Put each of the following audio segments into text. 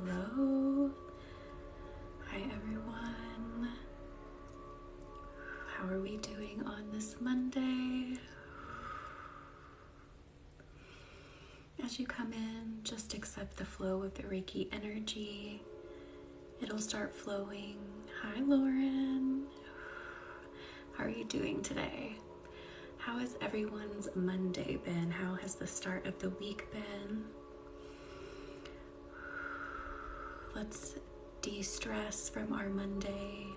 hello. Hi everyone. How are we doing on this Monday? As you come in, just accept the flow of the Reiki energy. It'll start flowing. Hi Lauren. How are you doing today? How has everyone's Monday been? How has the start of the week been? Let's de-stress from our Monday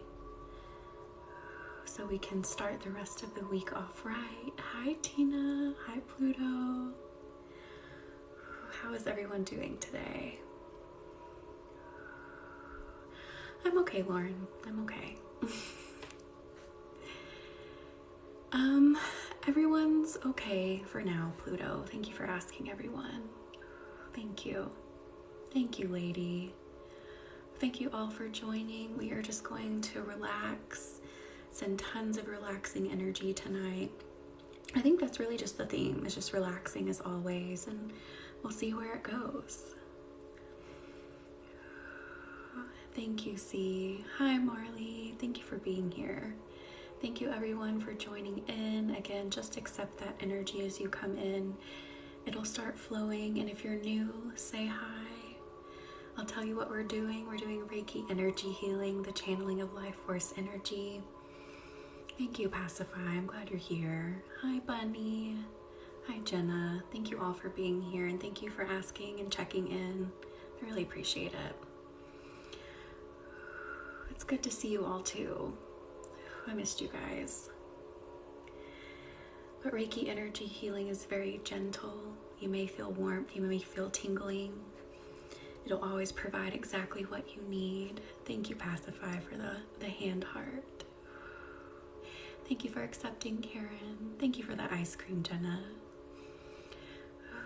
so we can start the rest of the week off right. Hi Tina. Hi Pluto. How is everyone doing today? I'm okay, Lauren. I'm okay. Everyone's okay for now, Pluto. Thank you for asking, everyone. Thank you. Thank you, lady. Thank you all for joining. We are just going to relax, send tons of relaxing energy tonight. I think that's really just the theme, is just relaxing as always, and we'll see where it goes. Thank you, C. Hi, Marley. Thank you for being here. Thank you, everyone, for joining in. Again, just accept that energy as you come in. It'll start flowing, and if you're new, say hi. I'll tell you what we're doing. We're doing Reiki energy healing, the channeling of life force energy. Thank you, Pacify. I'm glad you're here. Hi, Bunny. Hi, Jenna. Thank you all for being here, and thank you for asking and checking in. I really appreciate it. It's good to see you all too. I missed you guys. But Reiki energy healing is very gentle. You may feel warmth, you may feel tingling. It'll always provide exactly what you need. Thank you, Pacify, for the hand heart. Thank you for accepting, Karen. Thank you for the ice cream, Jenna.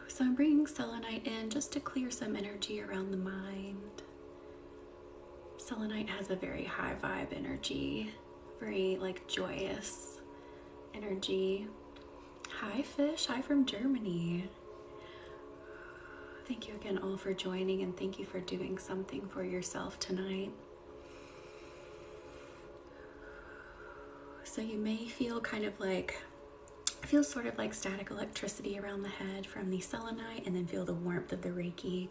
So I'm bringing selenite in just to clear some energy around the mind. Selenite has a very high vibe energy, very joyous energy. Hi, Fish. Hi from Germany. Thank you again all for joining, and thank you for doing something for yourself tonight. So you may feel feel sort of like static electricity around the head from the selenite, and then feel the warmth of the Reiki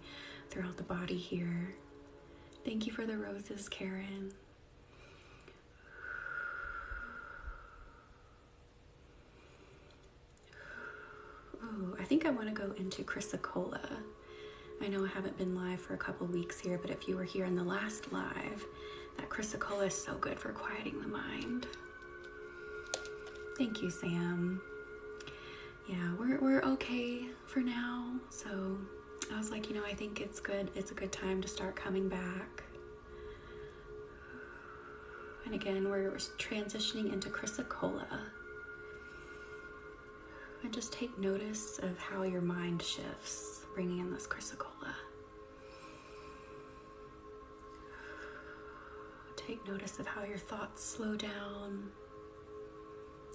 throughout the body here. Thank you for the roses, Karen. Ooh, I think I want to go into Chrysocolla. I know I haven't been live for a couple weeks here, but if you were here in the last live, that Chrysocolla is so good for quieting the mind. Thank you, Sam. Yeah, we're okay for now. So I was like, I think it's good. It's a good time to start coming back. And again, we're transitioning into Chrysocolla. And just take notice of how your mind shifts, bringing in this Chrysocolla. Take notice of how your thoughts slow down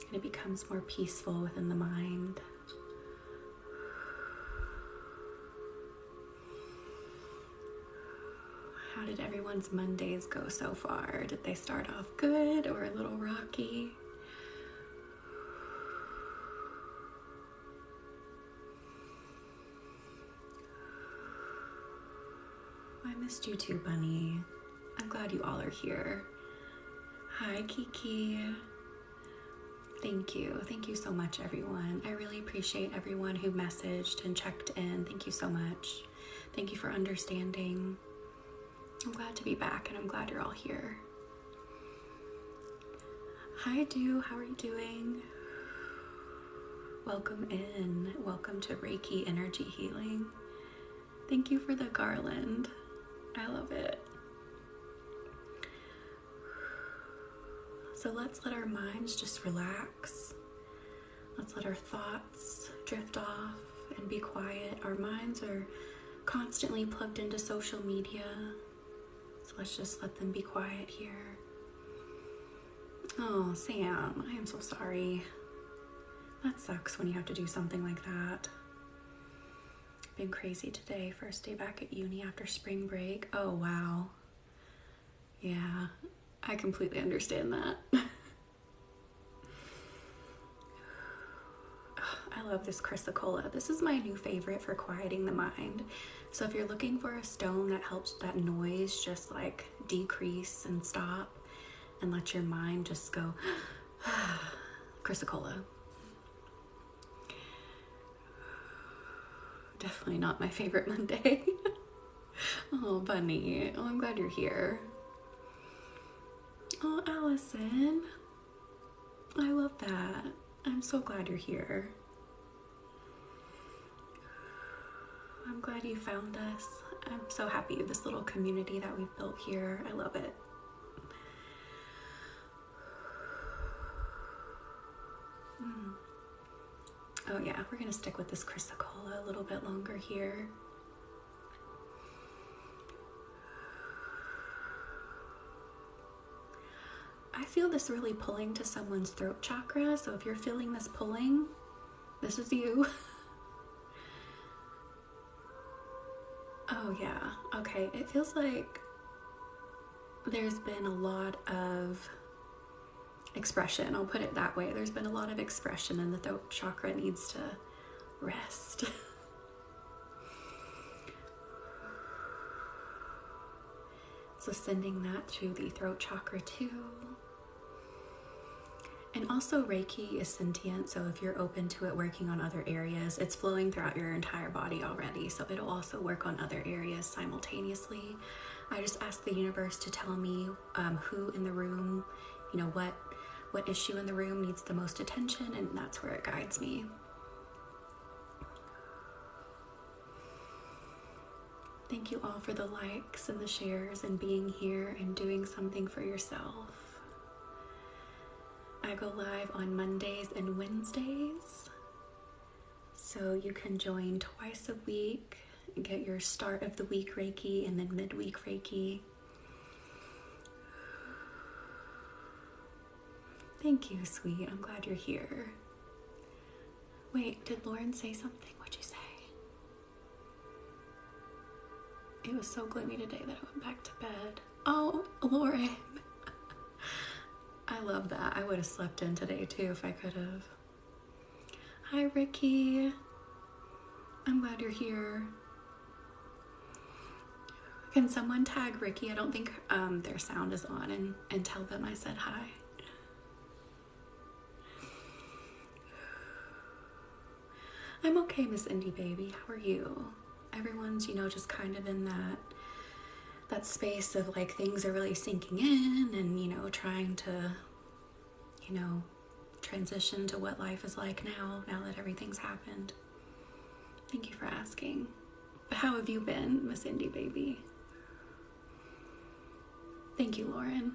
and it becomes more peaceful within the mind. How did everyone's Mondays go so far? Did they start off good or a little rocky? I missed you too, Bunny. I'm glad you all are here. Hi, Kiki. Thank you. Thank you so much, everyone. I really appreciate everyone who messaged and checked in. Thank you so much. Thank you for understanding. I'm glad to be back, and I'm glad you're all here. Hi, Do. How are you doing? Welcome in. Welcome to Reiki Energy Healing. Thank you for the garland. I love it. So let's let our minds just relax. Let's let our thoughts drift off and be quiet. Our minds are constantly plugged into social media. So let's just let them be quiet here. Oh, Sam, I am so sorry. That sucks when you have to do something like that. Been crazy today. First day back at uni after spring break. Oh, wow. Yeah, I completely understand that. I love this chrysocolla. This is my new favorite for quieting the mind. So if you're looking for a stone that helps that noise just like decrease and stop and let your mind just go, chrysocolla. Definitely not my favorite Monday. Oh, Bunny. Oh, I'm glad you're here. Oh, Allison. I love that. I'm so glad you're here. I'm glad you found us. I'm so happy with this little community that we've built here. I love it. Oh yeah, we're gonna stick with this chrysocolla a little bit longer here. I feel this really pulling to someone's throat chakra, so if you're feeling this pulling, this is you. Oh yeah, okay. It feels like there's been a lot of expression, I'll put it that way. There's been a lot of expression and the throat chakra needs to rest. So sending that to the throat chakra too. And also Reiki is sentient, so if you're open to it working on other areas, it's flowing throughout your entire body already, so it'll also work on other areas simultaneously. I just ask the universe to tell me who in the room, you know, what issue in the room needs the most attention, and that's where it guides me. Thank you all for the likes and the shares and being here and doing something for yourself. I go live on Mondays and Wednesdays, so you can join twice a week and get your start of the week Reiki and then midweek Reiki. Thank you, sweet. I'm glad you're here. Wait, did Lauren say something? What'd you say? It was so gloomy today that I went back to bed. Oh, Lauren. I love that. I would have slept in today too if I could have. Hi, Ricky. I'm glad you're here. Can someone tag Ricky? I don't think their sound is on, and tell them I said hi. I'm okay, Miss Indy Baby. How are you? Everyone's, you know, just kind of in that space of like things are really sinking in and, you know, trying to, you know, transition to what life is like now that everything's happened. Thank you for asking. But how have you been, Miss Indy Baby? Thank you, Lauren.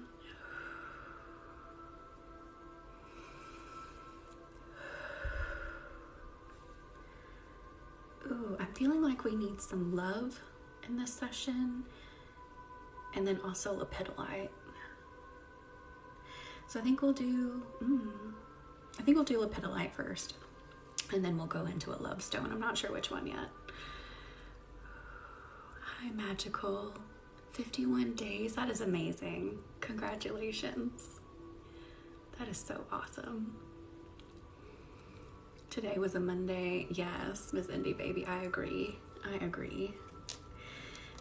Ooh, I'm feeling like we need some love in this session, and then also lepidolite. So I think we'll do lepidolite first, and then we'll go into a love stone. I'm not sure which one yet. Hi, Magical. 51 days. That is amazing. Congratulations. That is so awesome. Today was a Monday. Yes, Miss Indy Baby, I agree.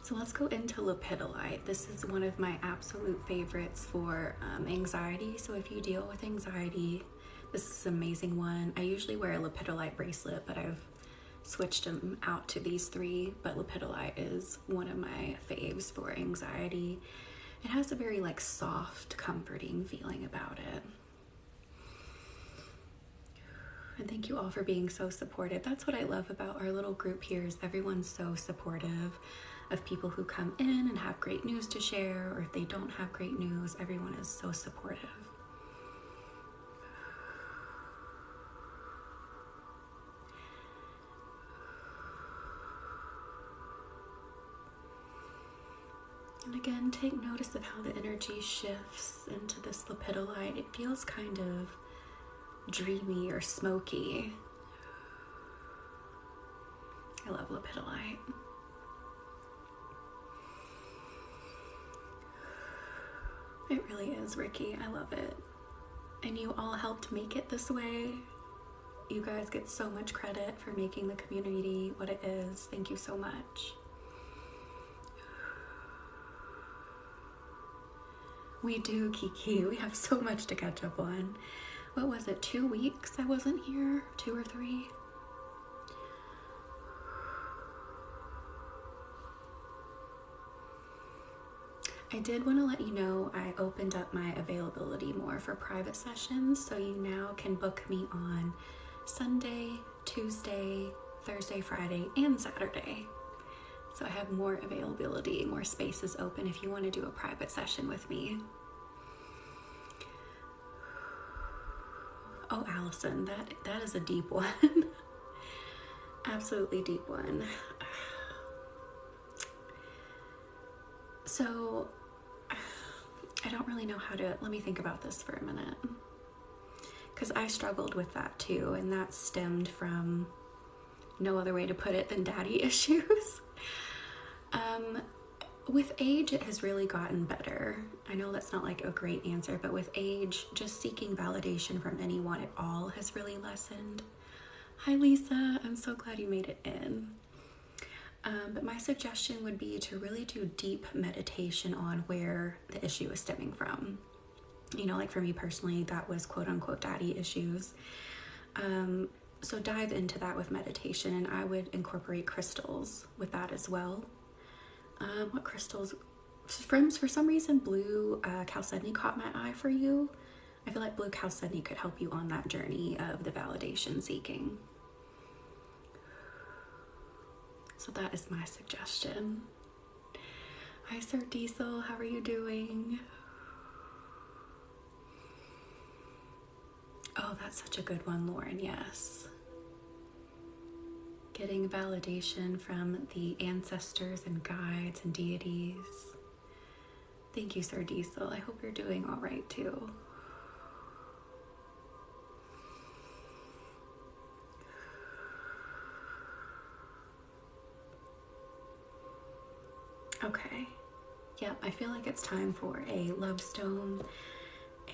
So let's go into lepidolite. This is one of my absolute favorites for anxiety. So if you deal with anxiety, this is an amazing one. I usually wear a lepidolite bracelet, but I've switched them out to these three. But lepidolite is one of my faves for anxiety. It has a very like soft, comforting feeling about it. And thank you all for being so supportive. That's what I love about our little group here, is everyone's so supportive of people who come in and have great news to share, or if they don't have great news, everyone is so supportive. And again, take notice of how the energy shifts into this lepidolite. It feels kind of dreamy or smoky. I love love lepidolite. It really is, Ricky. I love it. And you all helped make it this way. You guys get so much credit for making the community what it is. Thank you so much. We do, Kiki. We have so much to catch up on. What was it, 2 weeks I wasn't here? 2 or 3? I did want to let you know I opened up my availability more for private sessions, so you now can book me on Sunday, Tuesday, Thursday, Friday, and Saturday. So I have more availability, more spaces open if you want to do a private session with me. Oh, Allison, that is a deep one. Absolutely deep one. So I don't really know how to, let me think about this for a minute. Because I struggled with that too, and that stemmed from no other way to put it than daddy issues. With age, it has really gotten better. I know that's not like a great answer, but with age, just seeking validation from anyone at all has really lessened. Hi, Lisa. I'm so glad you made it in. But my suggestion would be to really do deep meditation on where the issue is stemming from. You know, like for me personally, that was quote unquote daddy issues. So dive into that with meditation, and I would incorporate crystals with that as well. What crystals? For some reason, blue chalcedony caught my eye for you. I feel like blue chalcedony could help you on that journey of the validation seeking. So that is my suggestion. Hi, Sir Diesel. How are you doing? Oh, that's such a good one, Lauren. Yes. Getting validation from the ancestors and guides and deities. Thank you, Sir Diesel. I hope you're doing all right too. Okay. Yep, I feel like it's time for a love stone.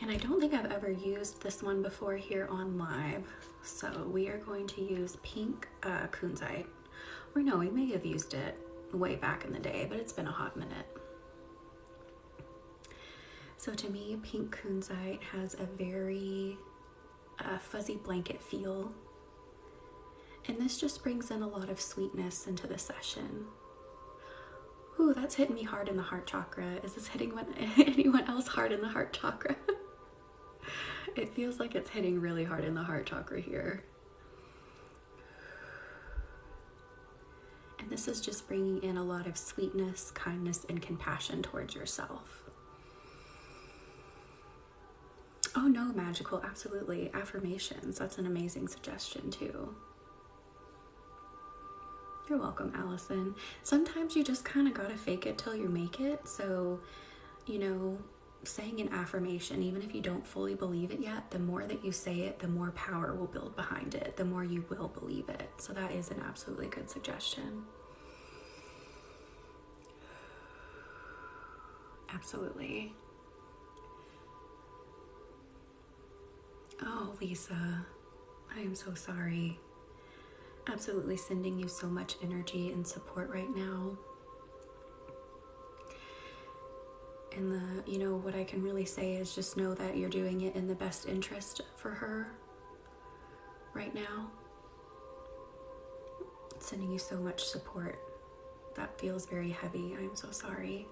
And I don't think I've ever used this one before here on live. So we are going to use pink kunzite. Or no, we may have used it way back in the day, but it's been a hot minute. So to me, pink kunzite has a very fuzzy blanket feel. And this just brings in a lot of sweetness into the session. Ooh, that's hitting me hard in the heart chakra. Is this hitting anyone else hard in the heart chakra? It feels like it's hitting really hard in the heart chakra here. And this is just bringing in a lot of sweetness, kindness, and compassion towards yourself. Oh no, magical, absolutely. Affirmations, that's an amazing suggestion too. You're welcome, Allison. Sometimes you just kind of gotta fake it till you make it. So, you know, saying an affirmation, even if you don't fully believe it yet, the more that you say it, the more power will build behind it, the more you will believe it. So that is an absolutely good suggestion. Absolutely. Oh, Lisa, I am so sorry. Absolutely sending you so much energy and support right now. And what I can really say is just know that you're doing it in the best interest for her right now. Sending you so much support. That feels very heavy. I'm so sorry.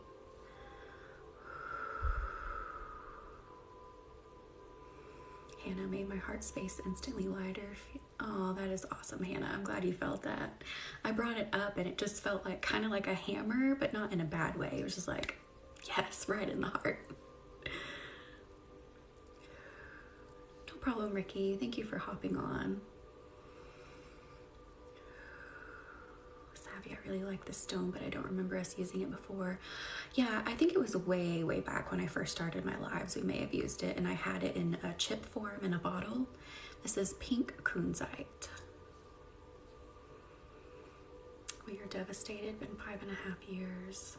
Hannah made my heart space instantly lighter. Oh, that is awesome, Hannah. I'm glad you felt that. I brought it up and it just felt like kind of like a hammer, but not in a bad way. It was just like, yes, right in the heart. No problem, Ricky. Thank you for hopping on. Savvy, I really like this stone, but I don't remember us using it before. Yeah, I think it was way, way back when I first started my lives. We may have used it, and I had it in a chip form in a bottle. This is pink kunzite. you're devastated. Been 5.5 years.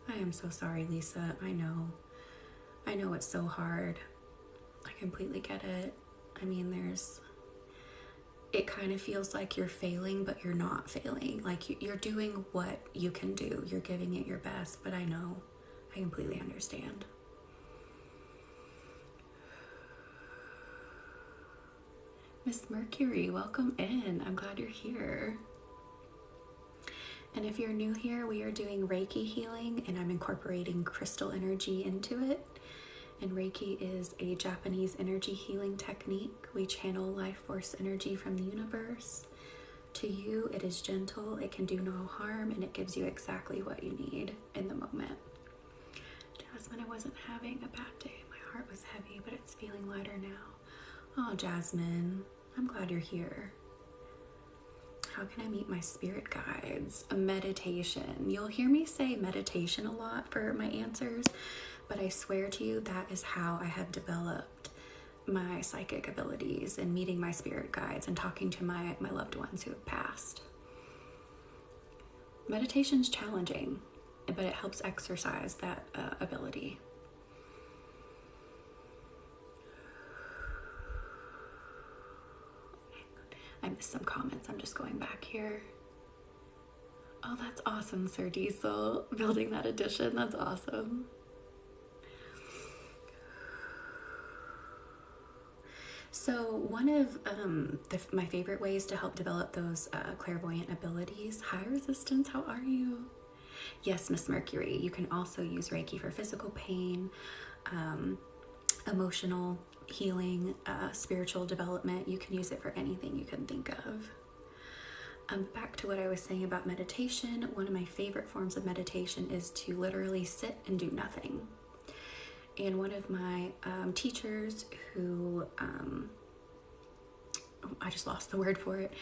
I am so sorry, Lisa. I know it's so hard. I completely get it. I mean, it kind of feels like you're failing, but you're not failing. Like you're doing what you can do. You're giving it your best, but I completely understand. Miss Mercury, welcome in. I'm glad you're here. And if you're new here, we are doing Reiki healing, and I'm incorporating crystal energy into it. And Reiki is a Japanese energy healing technique. We channel life force energy from the universe to you. It is gentle, it can do no harm, and it gives you exactly what you need in the moment. Jasmine, I wasn't having a bad day. My heart was heavy, but it's feeling lighter now. Oh, Jasmine, I'm glad you're here. How can I meet my spirit guides? A meditation. You'll hear me say meditation a lot for my answers, but I swear to you that is how I have developed my psychic abilities and meeting my spirit guides and talking to my loved ones who have passed. Meditation's challenging, but it helps exercise that ability. I missed some comments. I'm just going back here. Oh, that's awesome, Sir Diesel. Building that addition. That's awesome. So one of my favorite ways to help develop those clairvoyant abilities, high resistance, how are you? Yes, Miss Mercury. You can also use Reiki for physical pain, emotional healing, spiritual development. You can use it for anything you can think of. Back to what I was saying about meditation. One of my favorite forms of meditation is to literally sit and do nothing. And one of my teachers who, I just lost the word for it.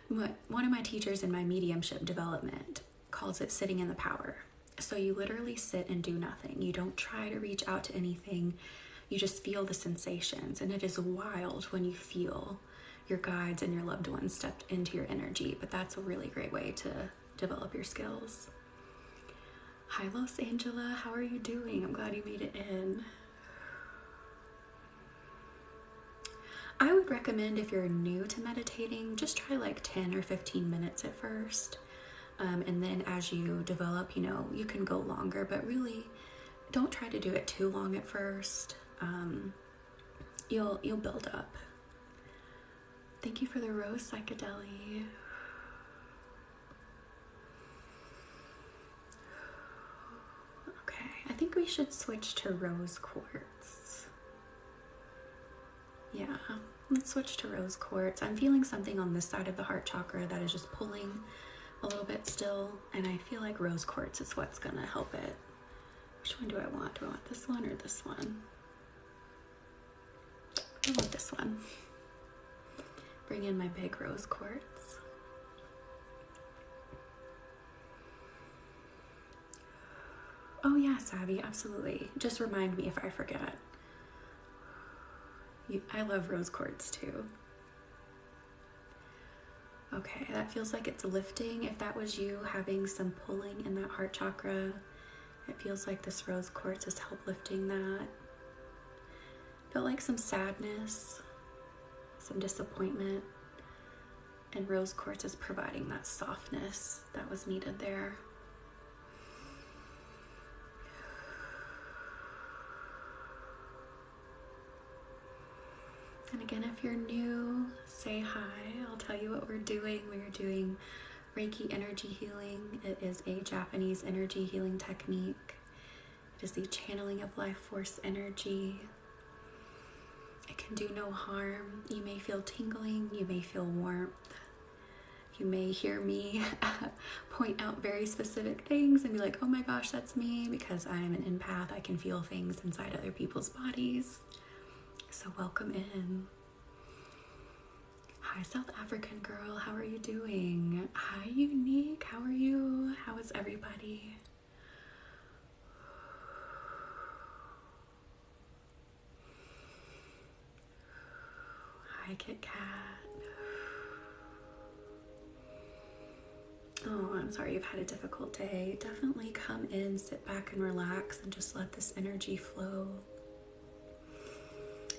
One of my teachers in my mediumship development calls it sitting in the power. So you literally sit and do nothing. You don't try to reach out to anything. You just feel the sensations, and it is wild when you feel your guides and your loved ones step into your energy, but that's a really great way to develop your skills. Hi, Los Angela, how are you doing? I'm glad you made it in. I would recommend, if you're new to meditating, just try like 10 or 15 minutes at first. And then as you develop, you can go longer, but really don't try to do it too long at first. You'll build up. Thank you for the rose psychedelic. Okay, I think we should switch to rose quartz. Yeah, let's switch to rose quartz. I'm feeling something on this side of the heart chakra that is just pulling a little bit still, and I feel like rose quartz is what's gonna help it. Which one do I want? Do I want this one or this one? I want this one. Bring in my big rose quartz. Oh yeah, Savvy, absolutely. Just remind me if I forget. I love rose quartz too. Okay, that feels like it's lifting. If that was you having some pulling in that heart chakra, it feels like this rose quartz has helped lifting that. Felt like some sadness, some disappointment, and rose quartz is providing that softness that was needed there. And again, if you're new, say hi. I'll tell you what we're doing. We're doing Reiki energy healing. It is a Japanese energy healing technique. It is the channeling of life force energy. It can do no harm. You may feel tingling. You may feel warmth. You may hear me point out very specific things and be like, oh my gosh, that's me, because I'm an empath. I can feel things inside other people's bodies. So welcome in. Hi, South African girl. How are you doing? Hi, Unique. How are you? How is everybody? Hi, Kit Kat. Oh, I'm sorry you've had a difficult day. Definitely come in, sit back and relax and just let this energy flow.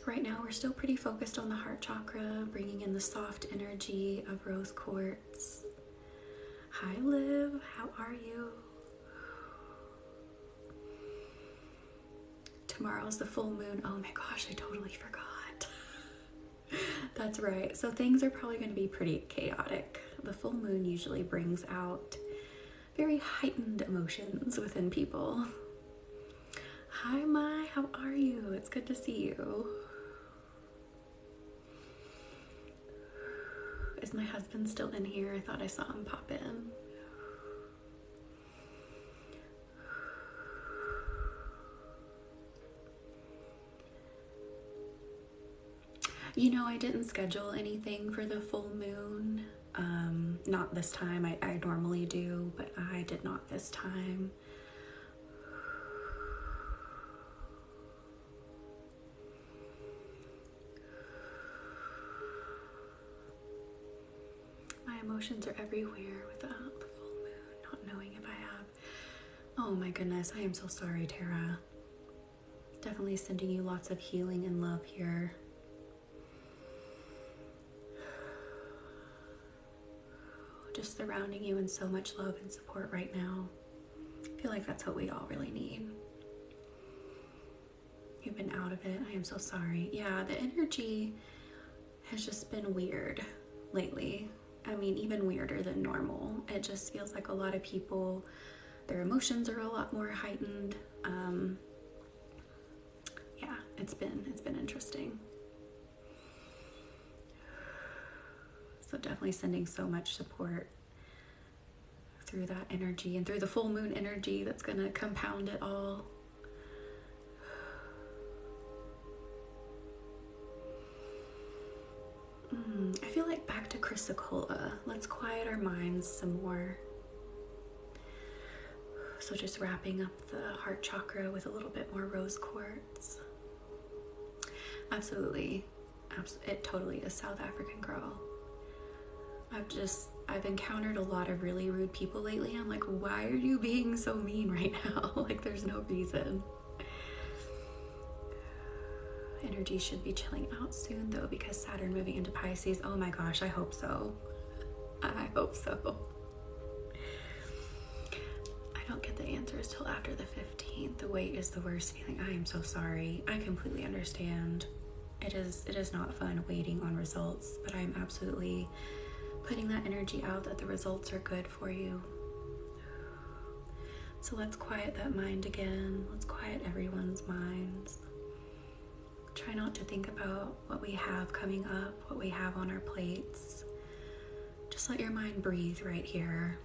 Right now we're still pretty focused on the heart chakra, bringing in the soft energy of rose quartz. Hi Liv, how are you? Tomorrow's the full moon. Oh my gosh, I totally forgot. That's right. So things are probably going to be pretty chaotic. The full moon usually brings out very heightened emotions within people. Hi Mai, how are you? It's good to see you. Is my husband still in here? I thought I saw him pop in. You know, I didn't schedule anything for the full moon. Not this time. I normally do, but I did not this time. My emotions are everywhere without the full moon, not knowing if I have. Oh my goodness, I am so sorry, Tara. Definitely sending you lots of healing and love here. Just surrounding you in so much love and support right now. I feel like that's what we all really need. You've been out of it. I am so sorry. Yeah, the energy has just been weird lately. I mean, even weirder than normal. It just feels like a lot of people, their emotions are a lot more heightened. Yeah, it's been interesting. So definitely sending so much support through that energy and through the full moon energy that's going to compound it all. I feel like back to Chrysocolla. Let's quiet our minds some more. So just wrapping up the heart chakra with a little bit more rose quartz. Absolutely. It totally is South African girl. I've encountered a lot of really rude people lately. I'm like, why are you being so mean right now? Like, there's no reason. Energy should be chilling out soon though, because Saturn moving into Pisces. Oh my gosh, I hope so. I hope so. I don't get the answers till after the 15th. The wait is the worst feeling. I am so sorry. I completely understand. It is not fun waiting on results, but I'm absolutely putting that energy out that the results are good for you. So let's quiet that mind again. Let's quiet everyone's minds. Try not to think about what we have coming up, what we have on our plates. Just let your mind breathe right here.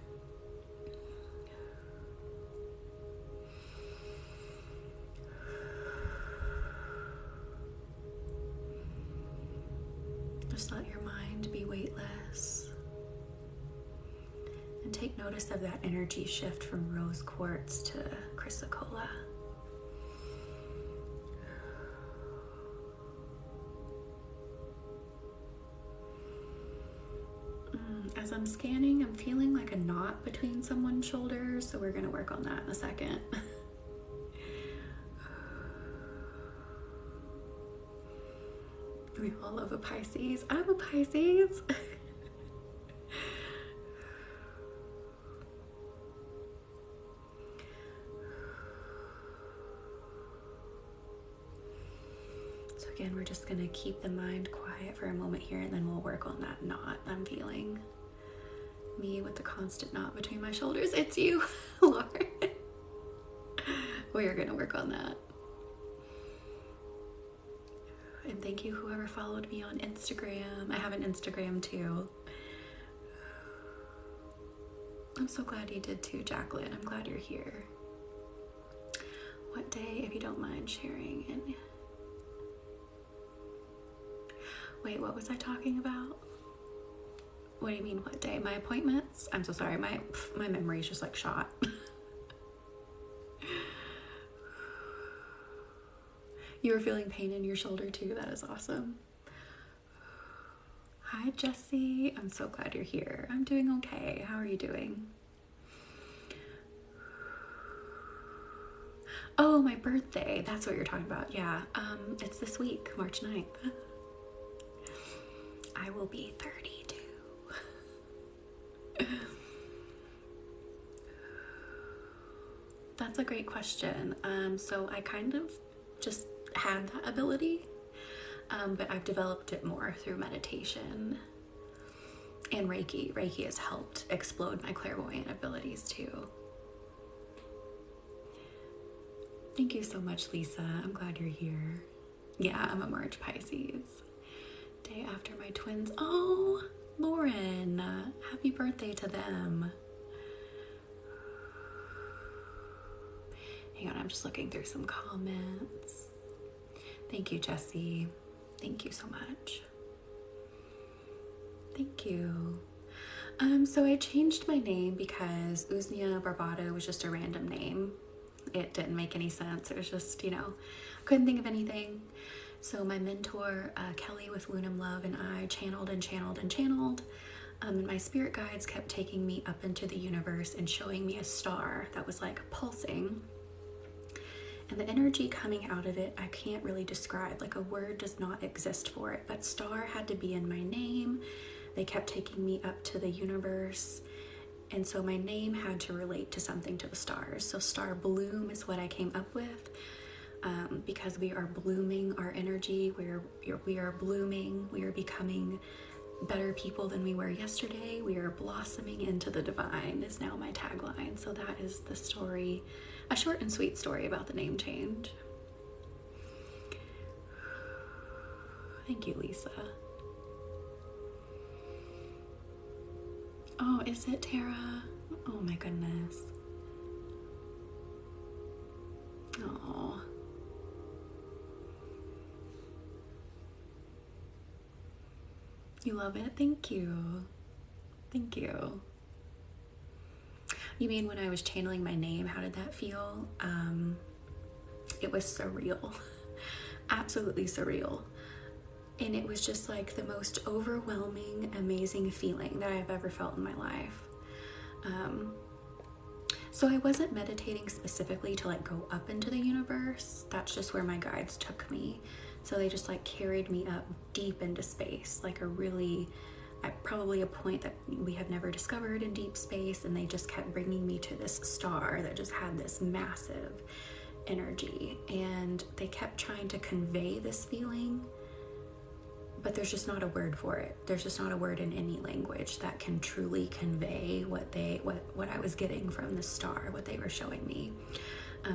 Just let your mind be weightless. And take notice of that energy shift from rose quartz to chrysocolla. As I'm scanning, I'm feeling like a knot between someone's shoulders, so we're going to work on that in a second. We all love a Pisces. I'm a Pisces. So again, we're just going to keep the mind quiet for a moment here, and then we'll work on that knot I'm feeling. Me with the constant knot between my shoulders. It's you, Lauren. We are going to work on that. And thank you whoever followed me on Instagram. I have an Instagram too. I'm so glad you did too, Jacqueline. I'm glad you're here. What day, if you don't mind sharing? And wait, what was I talking about? What do you mean, what day? My appointments? I'm so sorry. My memory's just like shot. You were feeling pain in your shoulder too. That is awesome. Hi, Jessie. I'm so glad you're here. I'm doing okay. How are you doing? Oh, my birthday. That's what you're talking about. Yeah. It's this week, March 9th. I will be 32. That's a great question. So I kind of just had that ability, but I've developed it more through meditation and Reiki. Reiki has helped explode my clairvoyant abilities too. Thank you so much, Lisa. I'm glad you're here. Yeah, I'm a March Pisces. Day after my twins. Oh, Lauren, happy birthday to them. Hang on, I'm just looking through some comments. Thank you, Jessie. Thank you so much. Thank you. So I changed my name because Usnia Barbado was just a random name. It didn't make any sense. It was just, I couldn't think of anything. So my mentor, Kelly with Lunam Love, and I channeled and channeled and channeled. And my spirit guides kept taking me up into the universe and showing me a star that was like pulsing. And the energy coming out of it, I can't really describe. Like, a word does not exist for it. But star had to be in my name. They kept taking me up to the universe. And so my name had to relate to something to the stars. So star bloom is what I came up with, because we are blooming our energy. We are blooming. We are becoming better people than we were yesterday. We are blossoming into the divine is now my tagline. So that is the story, a short and sweet story about the name change. Thank you, Lisa. Oh, is it Tara? Oh my goodness. Oh. You love it? Thank you. Thank you. You mean when I was channeling my name, how did that feel? It was surreal. Absolutely surreal. And it was just like the most overwhelming, amazing feeling that I've ever felt in my life. So I wasn't meditating specifically to like go up into the universe. That's just where my guides took me. So they just like carried me up deep into space, like probably a point that we have never discovered in deep space. And they just kept bringing me to this star that just had this massive energy. And they kept trying to convey this feeling, but there's just not a word for it. There's just not a word in any language that can truly convey what I was getting from the star, what they were showing me.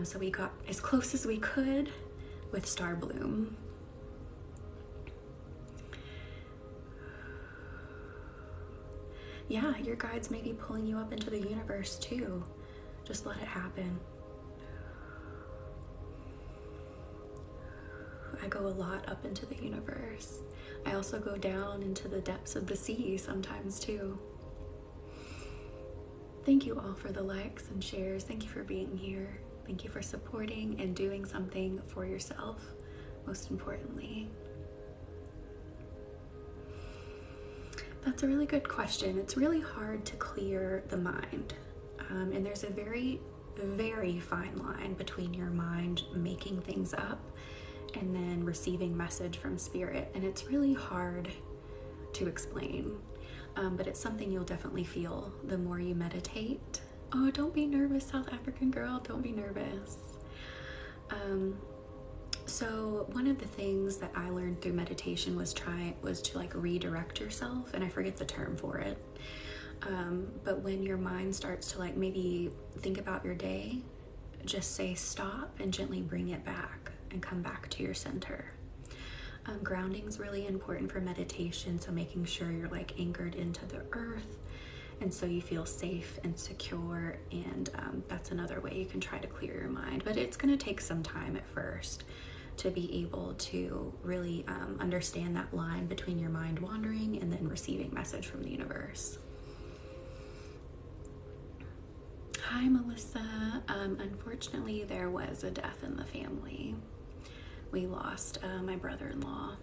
So we got as close as we could with star bloom. Yeah, your guides may be pulling you up into the universe too. Just let it happen. I go a lot up into the universe. I also go down into the depths of the sea sometimes too. Thank you all for the likes and shares. Thank you for being here. Thank you for supporting and doing something for yourself, most importantly. That's a really good question. It's really hard to clear the mind. And there's a very, very fine line between your mind making things up and then receiving message from spirit. And it's really hard to explain, but it's something you'll definitely feel the more you meditate. Oh, don't be nervous, South African girl. Don't be nervous. So one of the things that I learned through meditation was to like redirect yourself, and I forget the term for it. But when your mind starts to like maybe think about your day, just say stop and gently bring it back and come back to your center. Grounding is really important for meditation, so making sure you're like anchored into the earth, and so you feel safe and secure. And that's another way you can try to clear your mind, but it's going to take some time at first to be able to really understand that line between your mind wandering and then receiving message from the universe. Hi, Melissa. Unfortunately, there was a death in the family. We lost my brother-in-law.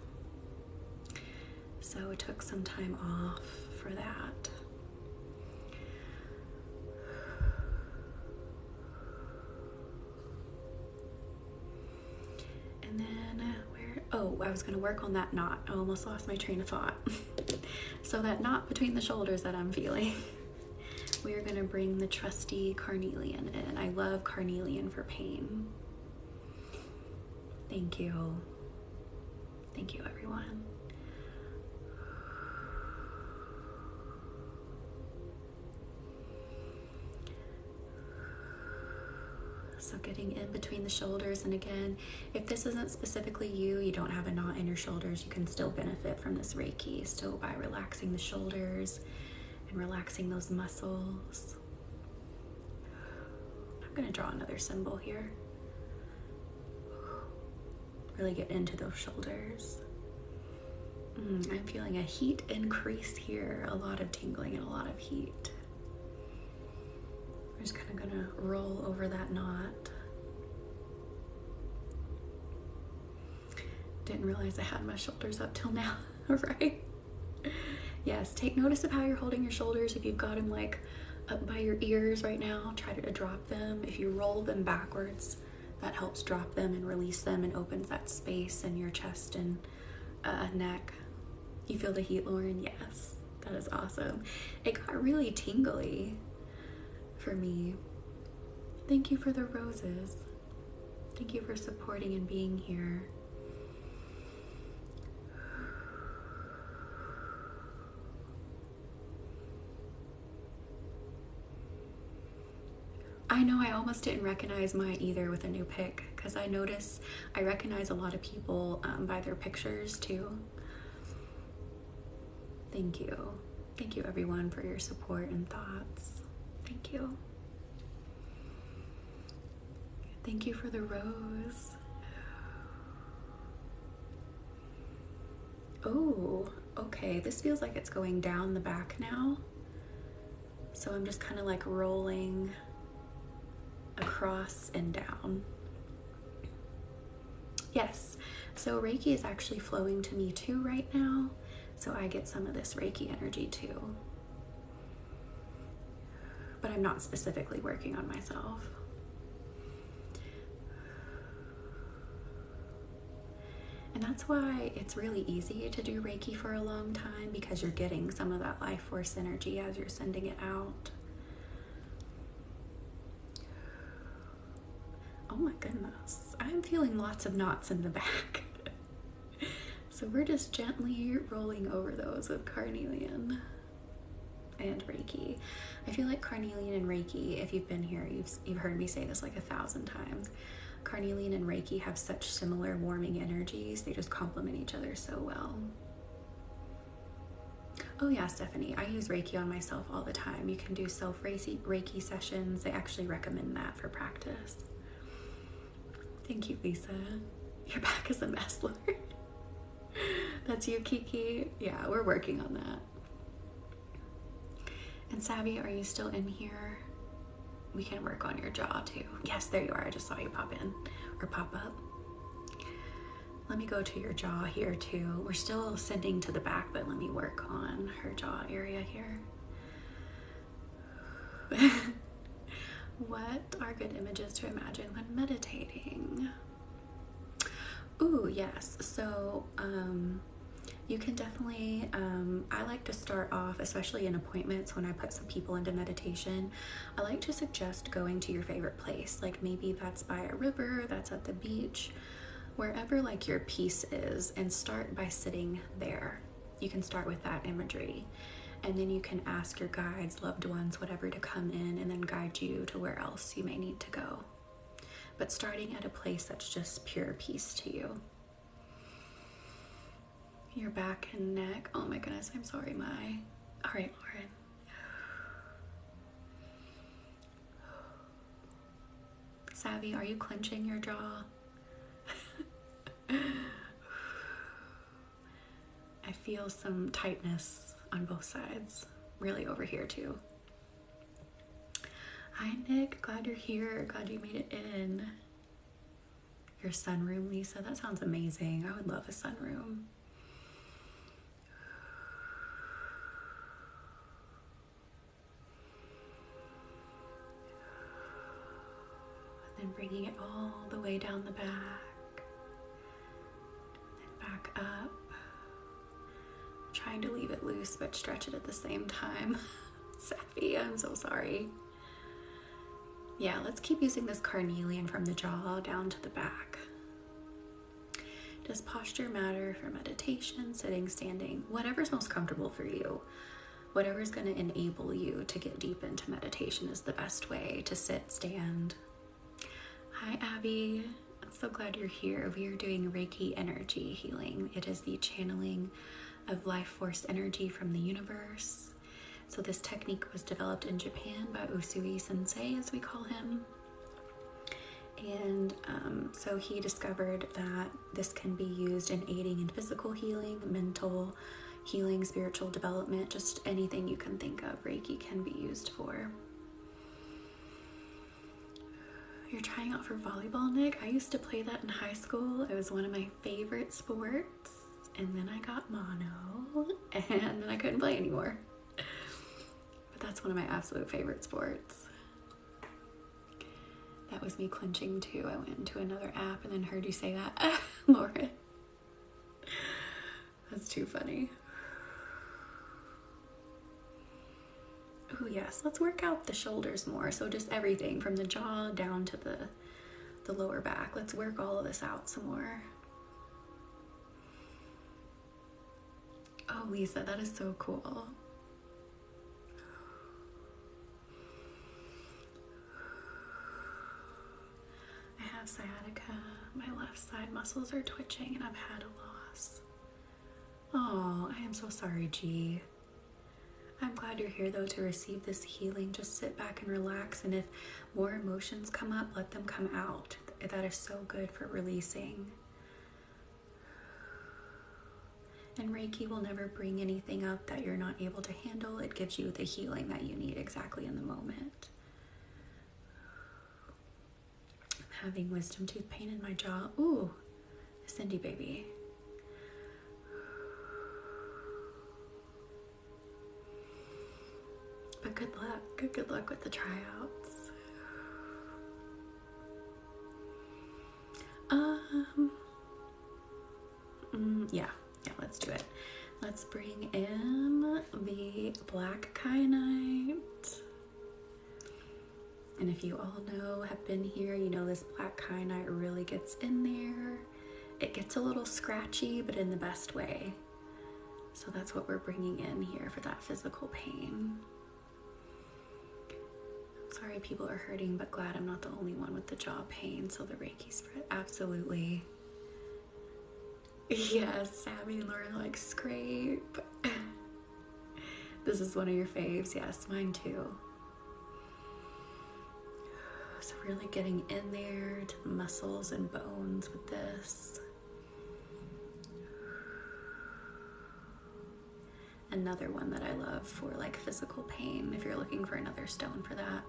So I took some time off for that. And then I was going to work on that knot. I almost lost my train of thought. So that knot between the shoulders that I'm feeling, we are going to bring the trusty carnelian in. I love carnelian for pain. Thank you. Thank you, everyone. So getting in between the shoulders, and again, if this isn't specifically you, you don't have a knot in your shoulders, you can still benefit from this Reiki, still by relaxing the shoulders and relaxing those muscles. I'm going to draw another symbol here. Really get into those shoulders. I'm feeling a heat increase here, a lot of tingling and a lot of heat. I'm just kind of gonna roll over that knot. Didn't realize I had my shoulders up till now, right? Yes, take notice of how you're holding your shoulders. If you've got them like up by your ears right now, try to drop them. If you roll them backwards, that helps drop them and release them and opens that space in your chest and neck. You feel the heat, Lauren? Yes, that is awesome. It got really tingly for me. Thank you for the roses. Thank you for supporting and being here. I know I almost didn't recognize mine either with a new pic, because I recognize a lot of people by their pictures too. Thank you. Thank you, everyone, for your support and thoughts. Thank you. Thank you for the rose. Oh, okay. This feels like it's going down the back now. So I'm just kind of like rolling across and down. Yes. So Reiki is actually flowing to me too right now. So I get some of this Reiki energy too. But I'm not specifically working on myself. And that's why it's really easy to do Reiki for a long time, because you're getting some of that life force energy as you're sending it out. Oh my goodness. I'm feeling lots of knots in the back. So we're just gently rolling over those with carnelian and Reiki. I feel like carnelian and Reiki, if you've been here, you've heard me say this like 1,000 times. Carnelian and Reiki have such similar warming energies. They just complement each other so well. Oh yeah, Stephanie, I use Reiki on myself all the time. You can do self-Reiki sessions. They actually recommend that for practice. Thank you, Lisa. Your back is a mess, Lord. That's you, Kiki. Yeah, we're working on that. And Savvy, are you still in here? We can work on your jaw too. Yes, there you are. I just saw you pop in or pop up. Let me go to your jaw here too. We're still sending to the back, but let me work on her jaw area here. What are good images to imagine when meditating? Ooh, yes. So, you can definitely, I like to start off, especially in appointments when I put some people into meditation, I like to suggest going to your favorite place. Like maybe that's by a river, that's at the beach, wherever like your peace is, and start by sitting there. You can start with that imagery. And then you can ask your guides, loved ones, whatever, to come in and then guide you to where else you may need to go. But starting at a place that's just pure peace to you. Your back and neck. Oh my goodness, I'm sorry, all right, Lauren. Savvy, are you clenching your jaw? I feel some tightness on both sides, really over here too. Hi, Nick, glad you're here. Glad you made it in. Your sunroom, Lisa, that sounds amazing. I would love a sunroom. and bringing it all the way down the back and back up. Trying to leave it loose but stretch it at the same time. Sappy, I'm so sorry. Yeah, let's keep using this carnelian from the jaw down to the back. Does posture matter for meditation, sitting, standing? Whatever's most comfortable for you. Whatever's going to enable you to get deep into meditation is the best way to sit, stand. Hi, Abby. I'm so glad you're here. We are doing Reiki energy healing. It is the channeling of life force energy from the universe. So this technique was developed in Japan by Usui Sensei, as we call him. And so he discovered that this can be used in aiding in physical healing, mental healing, spiritual development, just anything you can think of, Reiki can be used for. You're trying out for volleyball, Nick? I used to play that in high school. It was one of my favorite sports. And then I got mono, and then I couldn't play anymore. But that's one of my absolute favorite sports. That was me clinching too. I went into another app and then heard you say that. Lauren. That's too funny. Oh yes, let's work out the shoulders more. So just everything from the jaw down to the lower back. Let's work all of this out some more. Oh, Lisa, that is so cool. I have sciatica. My left side muscles are twitching and I've had a loss. Oh, I am so sorry, G. I'm glad you're here though to receive this healing. Just sit back and relax, and if more emotions come up, let them come out. That is so good for releasing. And Reiki will never bring anything up that you're not able to handle. It gives you the healing that you need exactly in the moment. I'm having wisdom tooth pain in my jaw. Ooh, Cindy baby. But good luck. Good luck with the tryouts. Yeah, let's do it. Let's bring in the black kyanite. And if you all know, have been here, you know this black kyanite really gets in there. It gets a little scratchy, but in the best way. So that's what we're bringing in here for that physical pain. Sorry people are hurting, but glad I'm not the only one with the jaw pain. So the Reiki spread, absolutely. Yes, Sammy and Laura like scrape. This is one of your faves. Yes, mine too. So really getting in there to the muscles and bones with this. Another one that I love for like physical pain, if you're looking for another stone for that.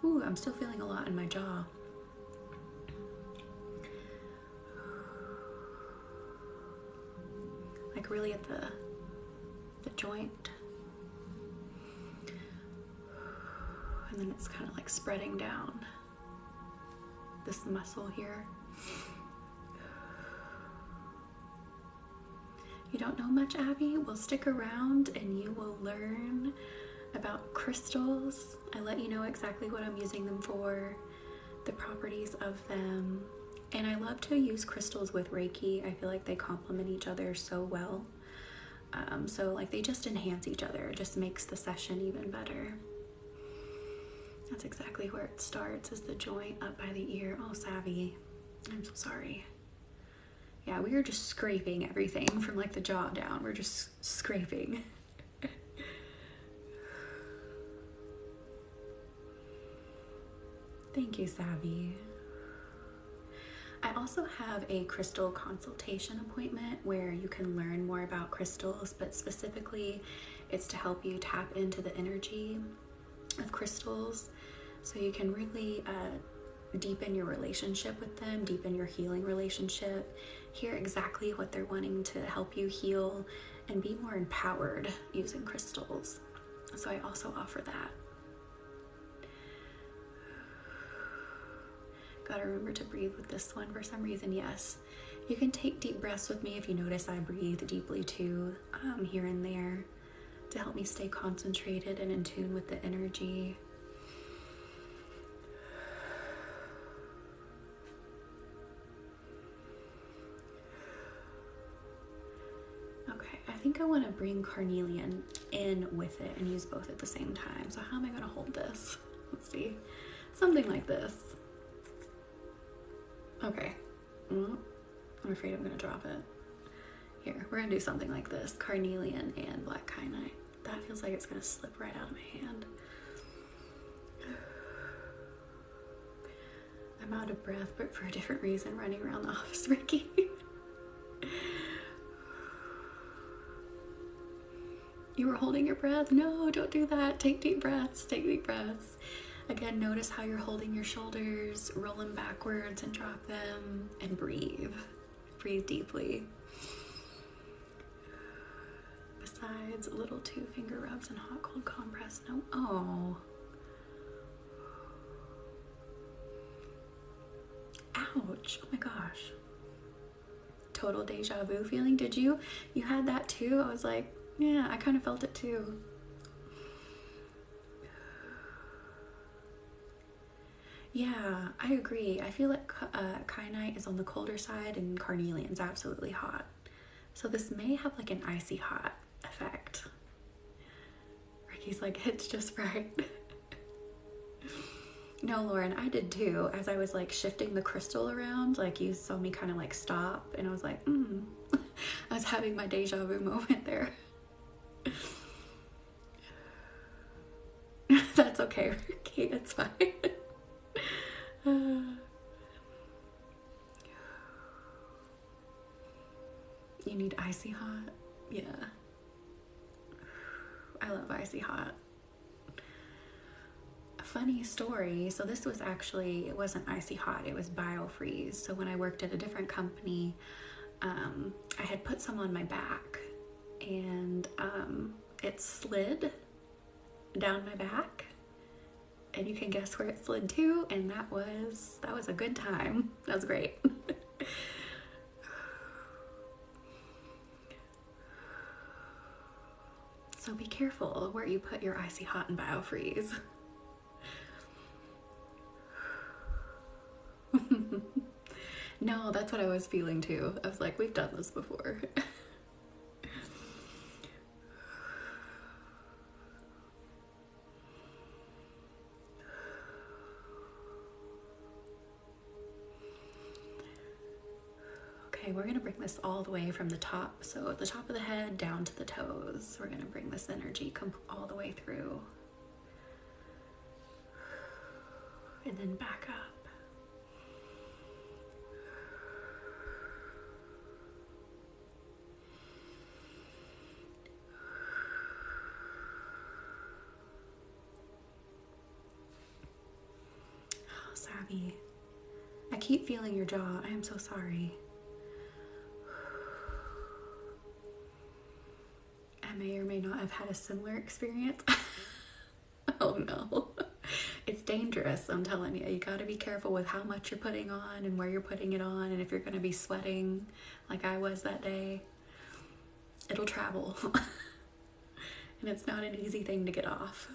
Ooh, I'm still feeling a lot in my jaw. Like really at the joint. And then it's kind of like spreading down this muscle here. You don't know much, Abby? Well, stick around and you will learn about crystals. I let you know exactly what I'm using them for, the properties of them. And I love to use crystals with Reiki. I feel like they complement each other so well. So like they just enhance each other. It just makes the session even better. That's exactly where it starts, is the joint up by the ear. Oh, Savvy. I'm so sorry. Yeah, we are just scraping everything from like the jaw down. We're just scraping. Thank you, Savvy. I also have a crystal consultation appointment where you can learn more about crystals, but specifically it's to help you tap into the energy of crystals so you can really deepen your relationship with them, deepen your healing relationship, hear exactly what they're wanting to help you heal, and be more empowered using crystals. So I also offer that. Gotta remember to breathe with this one for some reason. Yes, you can take deep breaths with me if you notice I breathe deeply too, here and there, to help me stay concentrated and in tune with the energy. Okay, I think I want to bring carnelian in with it and use both at the same time. So how am I going to hold this? Let's see. Something like this. Okay. I'm afraid I'm going to drop it. Here, we're going to do something like this. Carnelian and black kyanite. That feels like it's going to slip right out of my hand. I'm out of breath, but for a different reason, running around the office, Reiki. You were holding your breath? No, don't do that. Take deep breaths. Take deep breaths. Again, notice how you're holding your shoulders, roll them backwards and drop them, and breathe. Breathe deeply. Besides little 2 finger rubs and hot cold compress. No. Oh. Ouch. Oh my gosh. Total deja vu feeling. Did you had that too? I was like, yeah, I kind of felt it too. Yeah, I agree. I feel like kyanite is on the colder side and carnelian's absolutely hot. So this may have like an icy hot effect. Ricky's like, it's just right. No, Lauren, I did too. As I was like shifting the crystal around, like you saw me kind of like stop, and I was like, I was having my deja vu moment there. That's okay, Ricky, it's fine. You need icy hot? Yeah. I love icy hot. Funny story. So this was actually, it wasn't icy hot, it was biofreeze. So when I worked at a different company, I had put some on my back, and it slid down my back, and you can guess where it slid to, and that was a good time. That was great. So be careful where you put your icy hot and biofreeze. No, that's what I was feeling too. I was like, we've done this before. Okay, we're gonna bring this all the way from the top. So at the top of the head down to the toes. We're gonna bring this energy all the way through. And then back up. Oh, Savvy. I keep feeling your jaw. I am so sorry. I may or may not have had a similar experience. Oh no. It's dangerous, I'm telling you. You gotta be careful with how much you're putting on and where you're putting it on, and if you're gonna be sweating like I was that day, it'll travel. And it's not an easy thing to get off.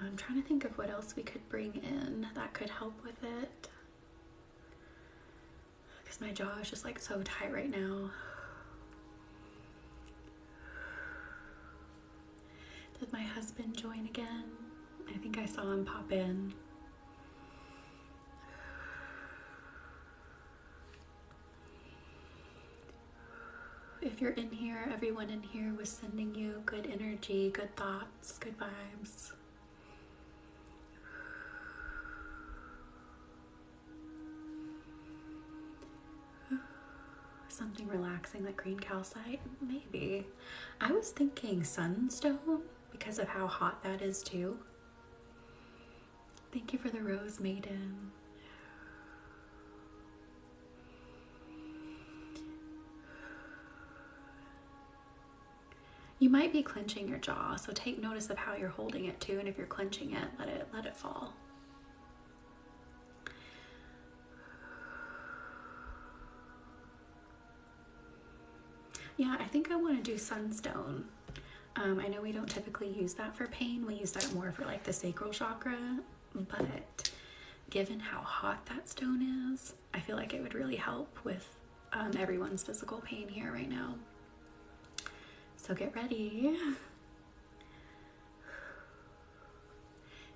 I'm trying to think of what else we could bring in that could help with it. Because my jaw is just like so tight right now. Did my husband join again? I think I saw him pop in. If you're in here, everyone in here was sending you good energy, good thoughts, good vibes. Something relaxing like green calcite? Maybe. I was thinking sunstone because of how hot that is too. Thank you for the Rose Maiden. You might be clenching your jaw, so take notice of how you're holding it too, and if you're clenching it, let it fall. Yeah, I think I want to do sunstone. I know we don't typically use that for pain. We use that more for like the sacral chakra, but given how hot that stone is, I feel like it would really help with everyone's physical pain here right now. So get ready.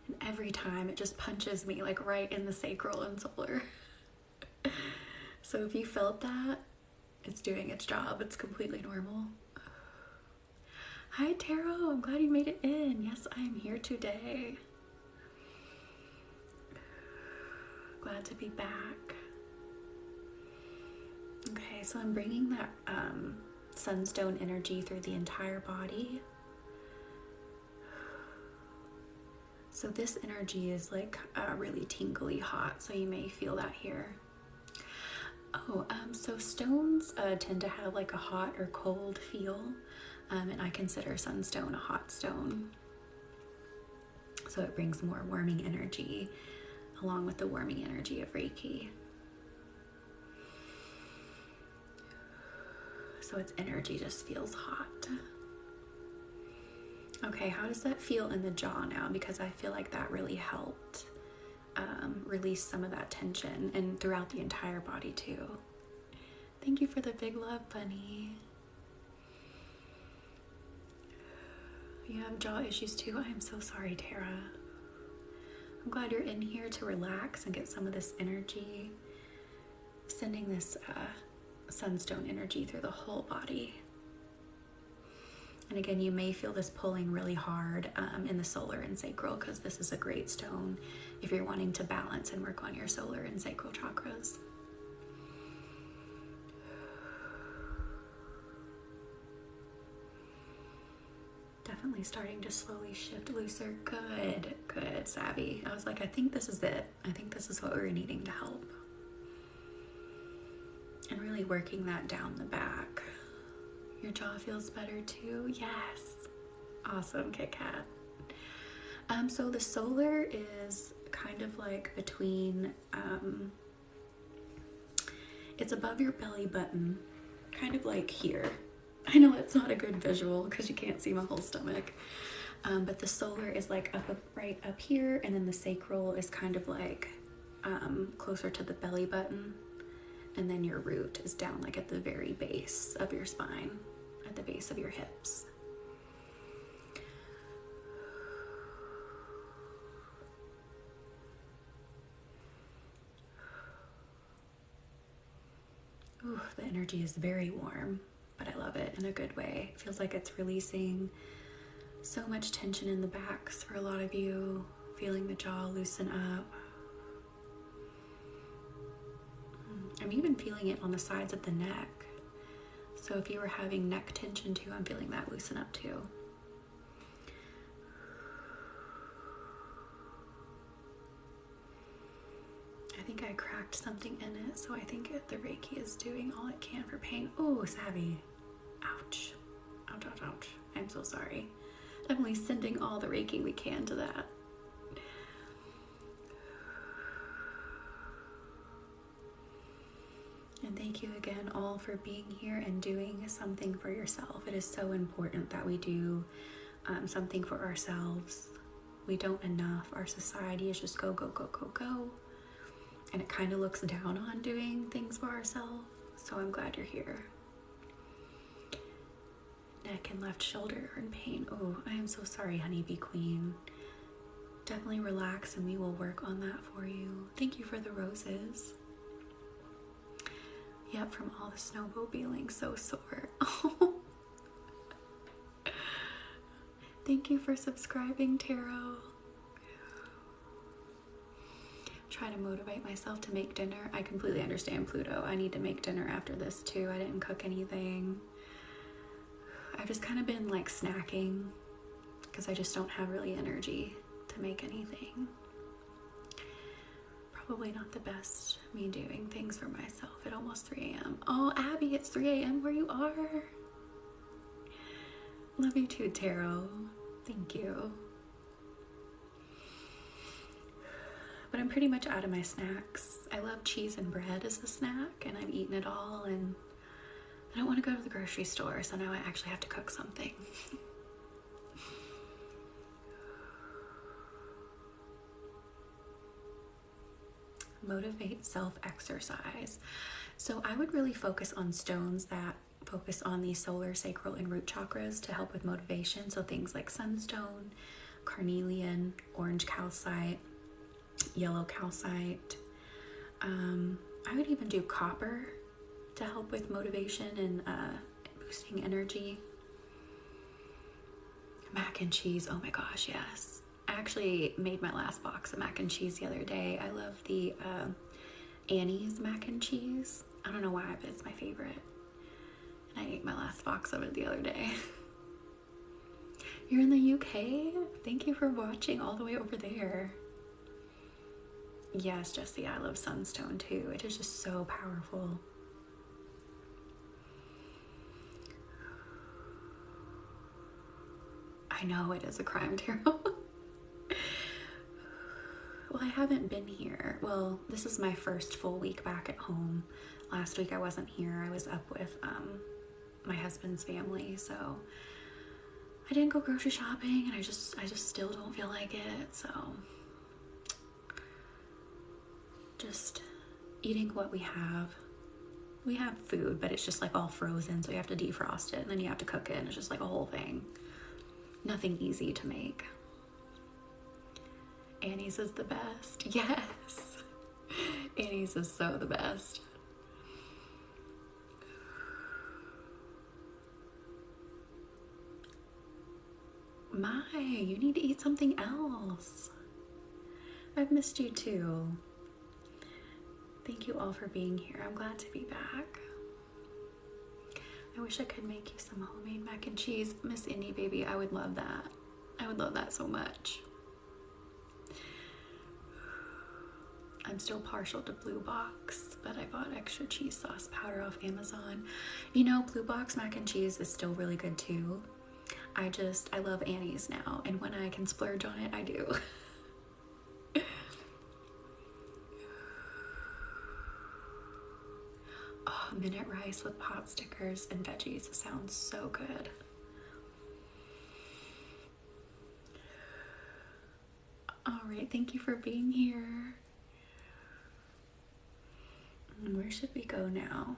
And every time it just punches me like right in the sacral and solar. So if you felt that, it's doing its job. It's completely normal. Hi Tarot, I'm glad you made it in. Yes, I am here today. Glad to be back. Okay, so I'm bringing that sunstone energy through the entire body. So this energy is like really tingly hot, so you may feel that here. Oh, so stones tend to have like a hot or cold feel, and I consider sunstone a hot stone. So it brings more warming energy along with the warming energy of Reiki. So its energy just feels hot. Okay, how does that feel in the jaw now? Because I feel like that really helped release some of that tension, and throughout the entire body too. Thank you for the big love, Bunny. You have jaw issues too? I am so sorry, Tara. I'm glad you're in here to relax and get some of this energy, sending this sunstone energy through the whole body. And again, you may feel this pulling really hard in the solar and sacral, because this is a great stone if you're wanting to balance and work on your solar and sacral chakras. Definitely starting to slowly shift looser. Good, good, Savvy. I was like, I think this is it. I think this is what we're needing to help. And really working that down the back. Your jaw feels better too? Yes. Awesome, Kit Kat. So the solar is kind of like between, it's above your belly button, kind of like here. I know it's not a good visual because you can't see my whole stomach, but the solar is like right up here, and then the sacral is kind of like closer to the belly button. And then your root is down like at the very base of your spine, at the base of your hips. Ooh, the energy is very warm, but I love it in a good way. It feels like it's releasing so much tension in the backs for a lot of you, feeling the jaw loosen up. I'm even feeling it on the sides of the neck. So if you were having neck tension too, I'm feeling that loosen up too. I think I cracked something in it, so I think the Reiki is doing all it can for pain. Oh, Savvy. Ouch. Ouch, ouch, ouch. I'm so sorry. Definitely sending all the Reiki we can to that. And thank you again all for being here and doing something for yourself. It is so important that we do something for ourselves. We don't enough. Our society is just go, go, go, go, go. And it kind of looks down on doing things for ourselves. So I'm glad you're here. Neck and left shoulder are in pain. Oh, I am so sorry, honeybee queen. Definitely relax and we will work on that for you. Thank you for the roses. Yep, from all the snowmobiling, so sore. Thank you for subscribing, Tarot. Try to motivate myself to make dinner. I completely understand, Pluto. I need to make dinner after this too. I didn't cook anything. I've just kind of been like snacking because I just don't have really energy to make anything. Probably not the best, me doing things for myself at almost 3 a.m. Oh, Abby, it's 3 a.m. where you are. Love you too, Tarot. Thank you. But I'm pretty much out of my snacks. I love cheese and bread as a snack, and I've eaten it all, and I don't want to go to the grocery store, so now I actually have to cook something. Motivate self-exercise. So I would really focus on stones that focus on the solar, sacral, and root chakras to help with motivation. So things like sunstone, carnelian, orange calcite, yellow calcite. I would even do copper to help with motivation and boosting energy. Mac and cheese, oh my gosh, yes. I actually made my last box of mac and cheese the other day. I love the Annie's mac and cheese. I don't know why, but it's my favorite. And I ate my last box of it the other day. You're in the UK? Thank you for watching all the way over there. Yes, Jessie, I love sunstone too. It is just so powerful. I know it is a crime, Tarot. Well, I haven't been here. Well, this is my first full week back at home. Last week I wasn't here. I was up with my husband's family, so I didn't go grocery shopping, and I just still don't feel like it. So just eating what we have. We have food, but it's just like all frozen, so you have to defrost it, and then you have to cook it, and it's just like a whole thing. Nothing easy to make. Annie's is the best. Yes. Annie's is so the best. You need to eat something else. I've missed you too. Thank you all for being here. I'm glad to be back. I wish I could make you some homemade mac and cheese. Miss Indy, baby, I would love that. I would love that so much. I'm still partial to Blue Box, but I bought extra cheese sauce powder off Amazon. You know, Blue Box mac and cheese is still really good too. I love Annie's now, and when I can splurge on it, I do. Oh, minute rice with pot stickers and veggies sounds so good. All right, thank you for being here. Where should we go now?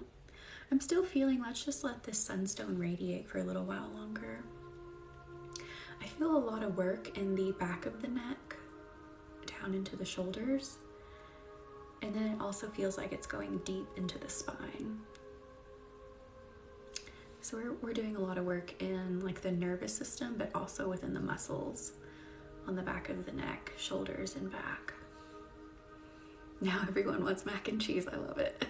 I'm still feeling, let's just let this sunstone radiate for a little while longer. I feel a lot of work in the back of the neck, down into the shoulders. And then it also feels like it's going deep into the spine. So we're doing a lot of work in like the nervous system, but also within the muscles on the back of the neck, shoulders, and back. Now everyone wants mac and cheese. I love it.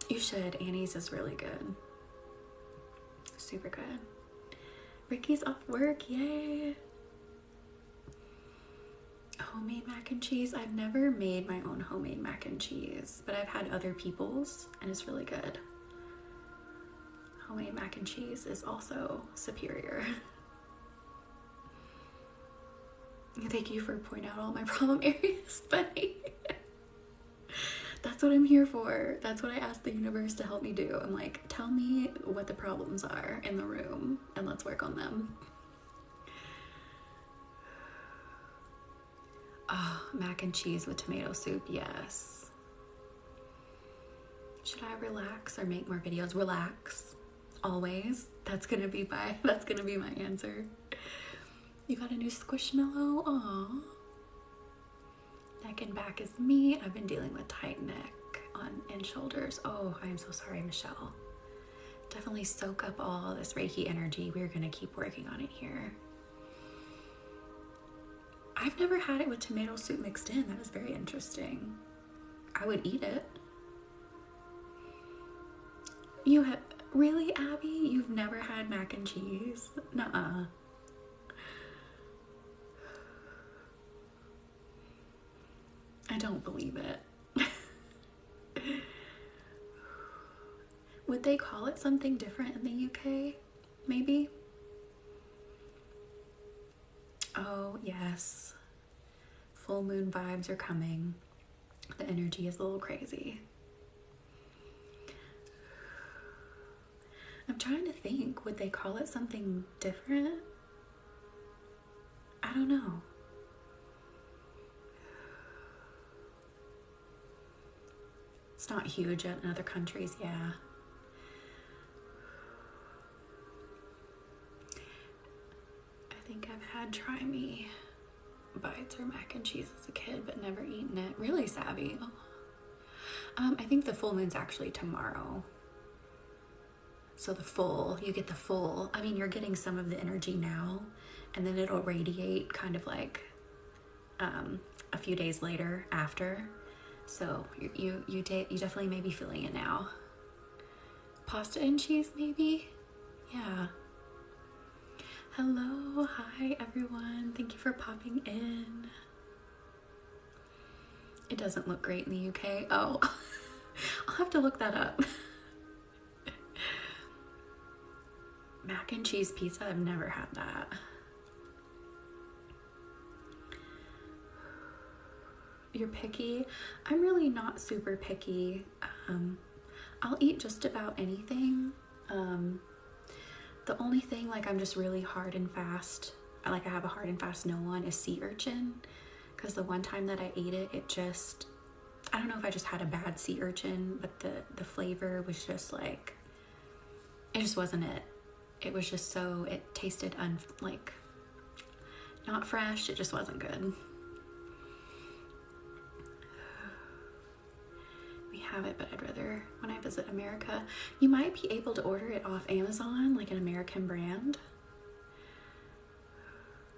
You should. Annie's is really good. Super good. Ricky's off work. Yay. Homemade mac and cheese. I've never made my own homemade mac and cheese, but I've had other people's, and it's really good. Homemade mac and cheese is also superior. Thank you for pointing out all my problem areas, buddy. That's what I'm here for. That's what I asked the universe to help me do. I'm like, tell me what the problems are in the room, and let's work on them. Oh, mac and cheese with tomato soup, yes. Should I relax or make more videos? Relax, always. That's gonna be my answer. You got a new Squishmallow? Aw. Neck and back is me. I've been dealing with tight neck and shoulders. Oh, I am so sorry, Michelle. Definitely soak up all this Reiki energy. We're gonna keep working on it here. I've never had it with tomato soup mixed in. That is very interesting. I would eat it. You have, really, Abby? You've never had mac and cheese? Nuh-uh. I don't believe it. Would they call it something different in the UK? Maybe? Oh, yes. Full moon vibes are coming. The energy is a little crazy. I'm trying to think, would they call it something different? I don't know. It's not huge in other countries, yeah. I think I've had try me bites or mac and cheese as a kid, but never eaten it. Really savvy. I think the full moon's actually tomorrow. So you get the full, I mean, you're getting some of the energy now, and then it'll radiate kind of like a few days later after. So you definitely may be feeling it now. Pasta and cheese, maybe? Yeah. Hello, hi everyone. Thank you for popping in. It doesn't look great in the UK. Oh, I'll have to look that up. Mac and cheese pizza, I've never had that. You're picky? I'm really not super picky. I'll eat just about anything. The only thing, like, I'm just really hard and fast, like I have a hard and fast no on, is sea urchin. Because the one time that I ate it, I don't know if I just had a bad sea urchin, but the flavor was just like, it just wasn't it. It was just so, it tasted not fresh, it just wasn't good. We have it, but I'd rather, when I visit America, you might be able to order it off Amazon, like an American brand.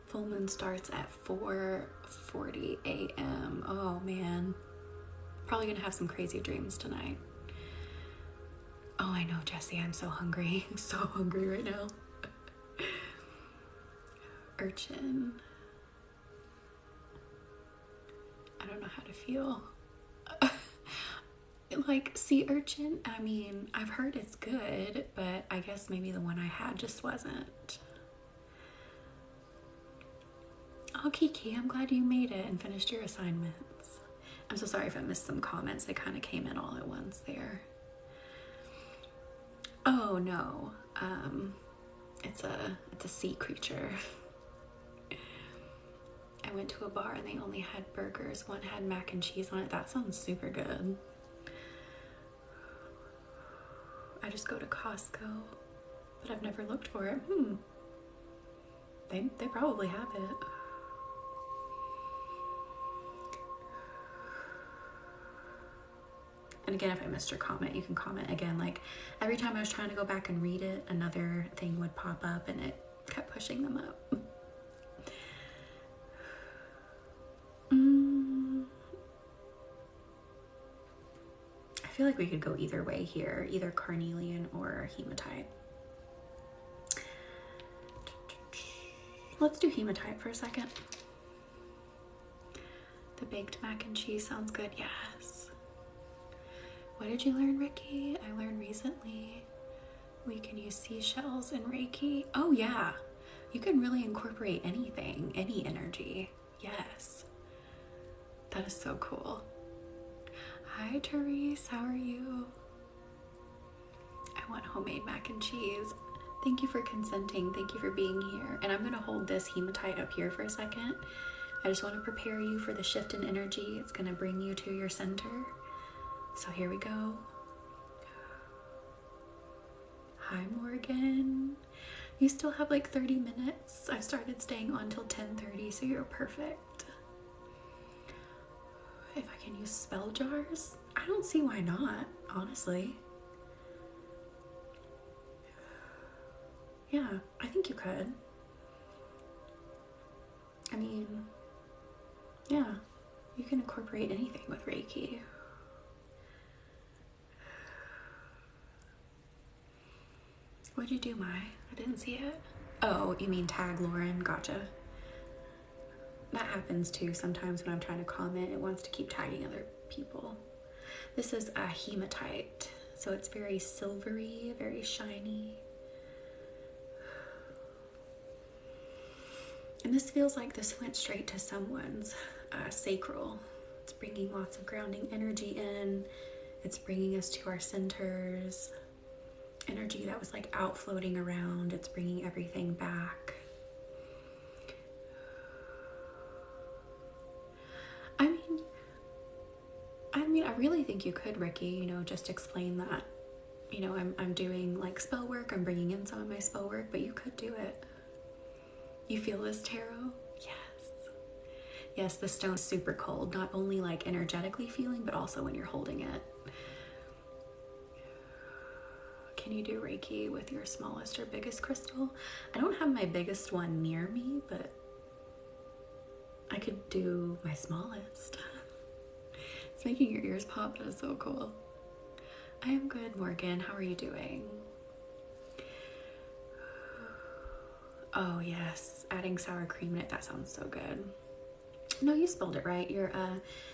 Full moon starts at 4:40 a.m. Oh man, probably gonna have some crazy dreams tonight. Oh, I know, Jessie, I'm so hungry. I'm so hungry right now. Urchin. I don't know how to feel. Like sea urchin, I mean, I've heard it's good, but I guess maybe the one I had just wasn't. Oh, Kiki, I'm glad you made it and finished your assignments. I'm so sorry if I missed some comments. They kind of came in all at once there. Oh no, it's a sea creature. I went to a bar and they only had burgers. One had mac and cheese on it. That sounds super good. I just go to Costco, but I've never looked for it. They probably have it. And again, if I missed your comment, you can comment again. Like, every time I was trying to go back and read it, another thing would pop up and it kept pushing them up. I feel like we could go either way here, either carnelian or hematite. Let's do hematite for a second. The baked mac and cheese sounds good. Yes. What did you learn, Ricky? I learned recently we can use seashells in Reiki. Oh yeah, you can really incorporate anything, any energy. Yes, that is so cool. Hi Therese, how are you? I want homemade mac and cheese. Thank you for consenting. Thank you for being here. And I'm gonna hold this hematite up here for a second. I just want to prepare you for the shift in energy. It's gonna bring you to your center. So here we go. Hi Morgan. You still have like 30 minutes. I started staying on till 10:30, so you're perfect. If I can use spell jars, I don't see why not, honestly. Yeah, I think you could. I mean, yeah, you can incorporate anything with Reiki. What'd you do, Mai? I didn't see it. Oh, you mean tag Lauren? Gotcha. that happens too. Sometimes when I'm trying to comment, it wants to keep tagging other people. This is a hematite. So it's very silvery, very shiny. And this feels like this went straight to someone's sacral. It's bringing lots of grounding energy in. It's bringing us to our centers. Energy that was like out floating around. It's bringing everything back. I really think you could, Ricky, you know, just explain that, you know, I'm doing like spell work. I'm bringing in some of my spell work, but you could do it. You feel this tarot? Yes. Yes, the stone's super cold, not only like energetically feeling, but also when you're holding it. Can you do Reiki with your smallest or biggest crystal? I don't have my biggest one near me, but I could do my smallest. It's making your ears pop. That is so cool. I am good, Morgan. How are you doing? Oh yes, adding sour cream in it. That sounds so good. No, you spelled it right. Your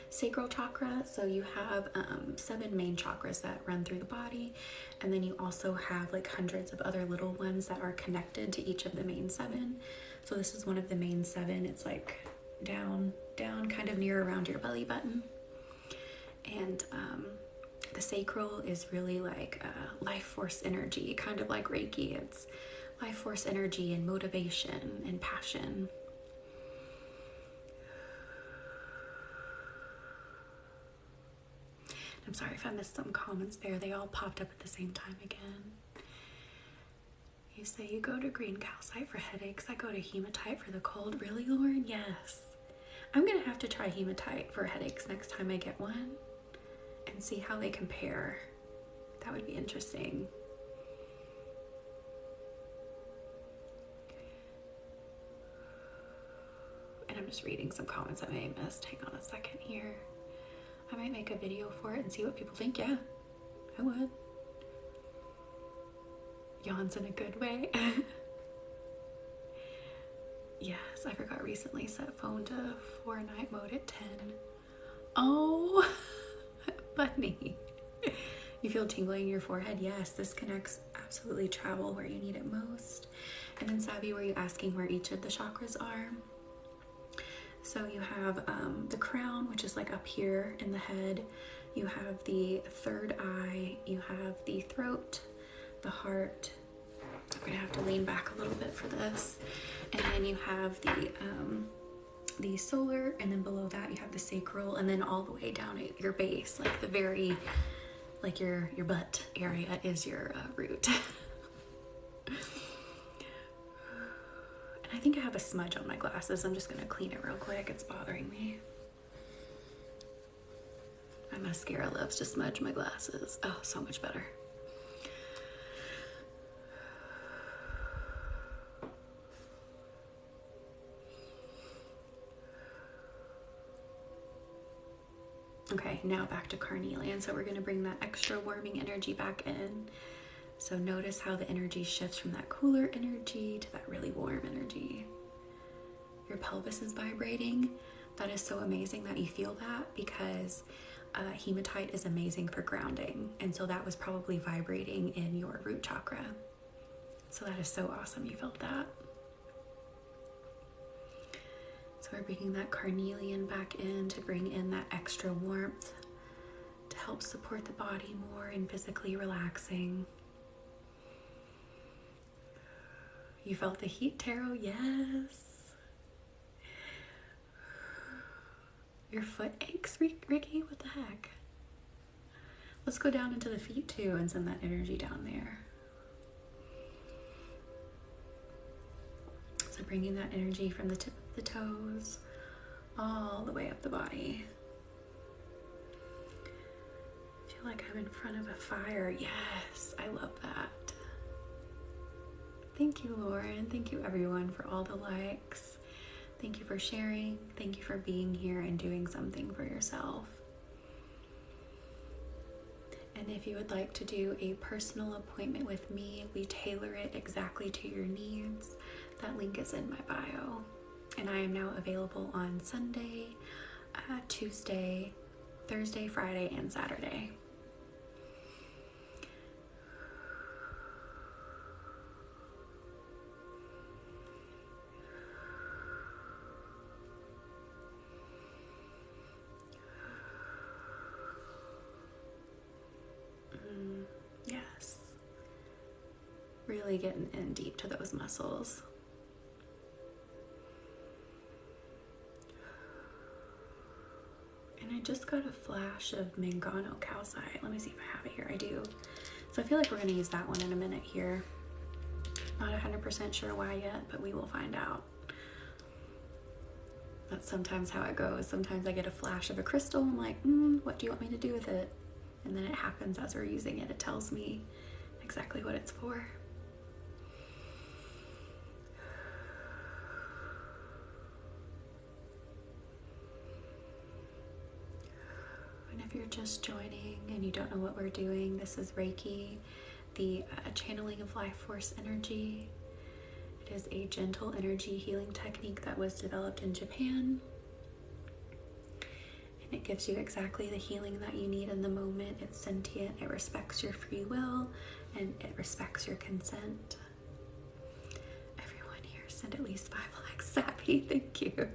sacral chakra. So you have 7 main chakras that run through the body, and then you also have like hundreds of other little ones that are connected to each of the main 7. So this is one of the main 7. It's like down, kind of near around your belly button. And the sacral is really like life force energy, kind of like Reiki. It's life force energy and motivation and passion. I'm sorry if I missed some comments there. They all popped up at the same time again. You say you go to green calcite for headaches. I go to hematite for the cold. Really, Lauren? Yes. I'm gonna have to try hematite for headaches next time I get one and see how they compare. That would be interesting. And I'm just reading some comments I may have missed. Hang on a second here. I might make a video for it and see what people think. Yeah, I would. Yawns in a good way. Yes, I forgot recently set phone to 4 night mode at 10. Oh, bunny. You feel tingling in your forehead? Yes, this connects absolutely travel where you need it most. And then Savvy, were you asking where each of the chakras are? So you have the crown, which is like up here in the head. You have the third eye. You have the throat, the heart. I'm gonna have to lean back a little bit for this. And then you have the solar, and then below that you have the sacral, and then all the way down at your base, like the very, like your butt area is your root. I think I have a smudge on my glasses. I'm just gonna clean it real quick. It's bothering me. My mascara loves to smudge my glasses. Oh, so much better. Okay, now back to carnelian. So we're gonna bring that extra warming energy back in. So notice how the energy shifts from that cooler energy to that really warm energy. Your pelvis is vibrating. That is so amazing that you feel that, because hematite is amazing for grounding. And so that was probably vibrating in your root chakra. So that is so awesome you felt that. So we're bringing that carnelian back in to bring in that extra warmth to help support the body more and physically relaxing. You felt the heat, Tarot? Yes. Your foot aches, Ricky? What the heck? Let's go down into the feet too and send that energy down there. So bringing that energy from the tip of the toes all the way up the body. I feel like I'm in front of a fire. Yes, I love that. Thank you, Lauren. Thank you, everyone, for all the likes. Thank you for sharing. Thank you for being here and doing something for yourself. And if you would like to do a personal appointment with me, we tailor it exactly to your needs. That link is in my bio. And I am now available on Sunday, Tuesday, Thursday, Friday, and Saturday. Yes. Really getting in deep to those muscles. And I just got a flash of Mangano calcite. Let me see if I have it here. I do. So I feel like we're going to use that one in a minute here. Not 100% sure why yet, but we will find out. That's sometimes how it goes. Sometimes I get a flash of a crystal. I'm like, what do you want me to do with it? And then it happens as we're using it. It tells me exactly what it's for. And if you're just joining and you don't know what we're doing, this is Reiki, the channeling of life force energy. It is a gentle energy healing technique that was developed in Japan. And it gives you exactly the healing that you need in the moment. It's sentient, it respects your free will, and it respects your consent. Everyone here send at least 5 likes. Happy, thank you.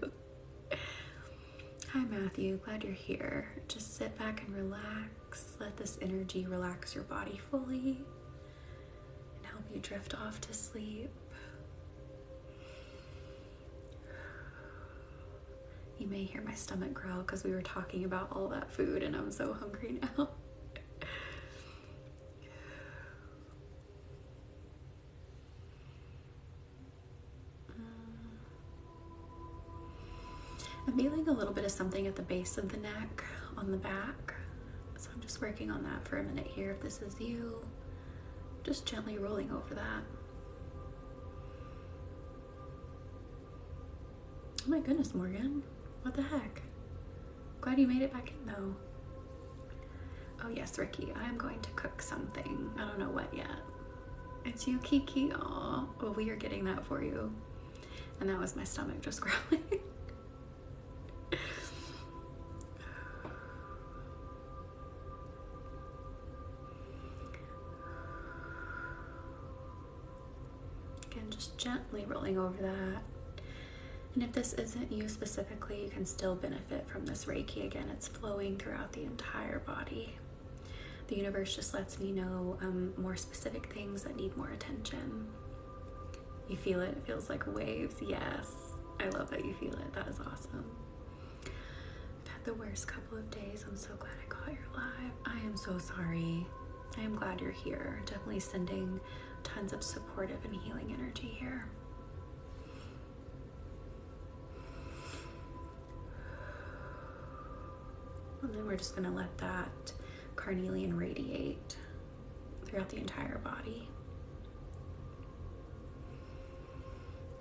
Hi Matthew, glad you're here. Just sit back and relax. Let this energy relax your body fully and help you drift off to sleep. You may hear my stomach growl because we were talking about all that food and I'm so hungry now. I'm feeling a little bit of something at the base of the neck, on the back. So I'm just working on that for a minute here. If this is you, just gently rolling over that. Oh my goodness, Morgan. What the heck? Glad you made it back in though. Oh yes, Ricky, I am going to cook something. I don't know what yet. It's you, Kiki. Aw. Well, we are getting that for you. And that was my stomach just growling. Again, just gently rolling over that. And if this isn't you specifically, you can still benefit from this Reiki. Again, it's flowing throughout the entire body. The universe just lets me know more specific things that need more attention. You feel it? It feels like waves. Yes. I love that you feel it. That is awesome. I've had the worst couple of days. I'm so glad I caught your live. I am so sorry. I am glad you're here. Definitely sending tons of supportive and healing energy here. And then we're just going to let that carnelian radiate throughout the entire body.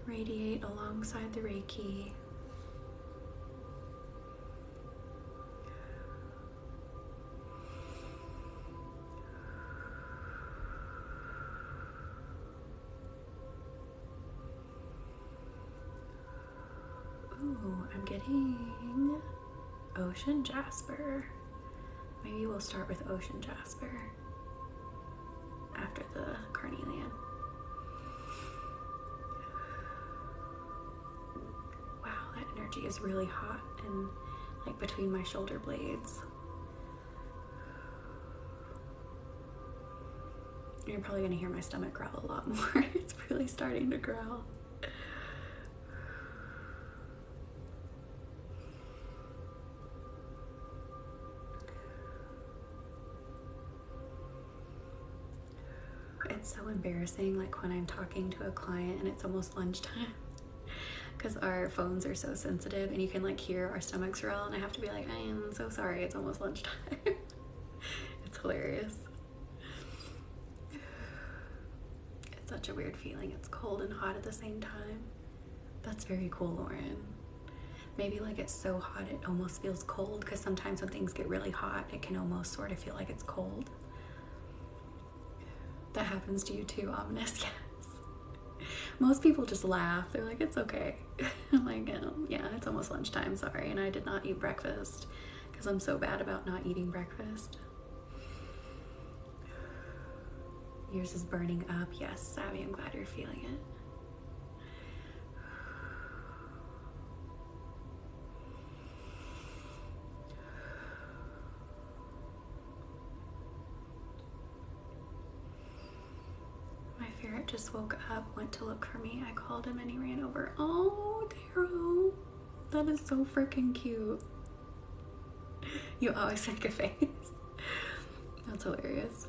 Radiate alongside the Reiki. Ooh, I'm getting Ocean Jasper. Maybe we'll start with Ocean Jasper after the carnelian. Wow, that energy is really hot and like between my shoulder blades. You're probably gonna hear my stomach growl a lot more. It's really starting to growl. It's so embarrassing, like when I'm talking to a client and it's almost lunchtime because our phones are so sensitive and you can like hear our stomachs growl and I have to be like, I am so sorry, it's almost lunchtime. It's hilarious. It's such a weird feeling. It's cold and hot at the same time. That's very cool, Lauren. Maybe like it's so hot it almost feels cold, because sometimes when things get really hot it can almost sort of feel like it's cold. That happens to you too, Ominous. Yes. Most people just laugh. They're like, it's okay. I'm like, yeah, it's almost lunchtime, sorry. And I did not eat breakfast because I'm so bad about not eating breakfast. Yours is burning up. Yes, Abby, I'm glad you're feeling it. My ferret just woke up, went to look for me. I called him and he ran over. Oh, Daryl. That is so freaking cute. You always make a face. That's hilarious.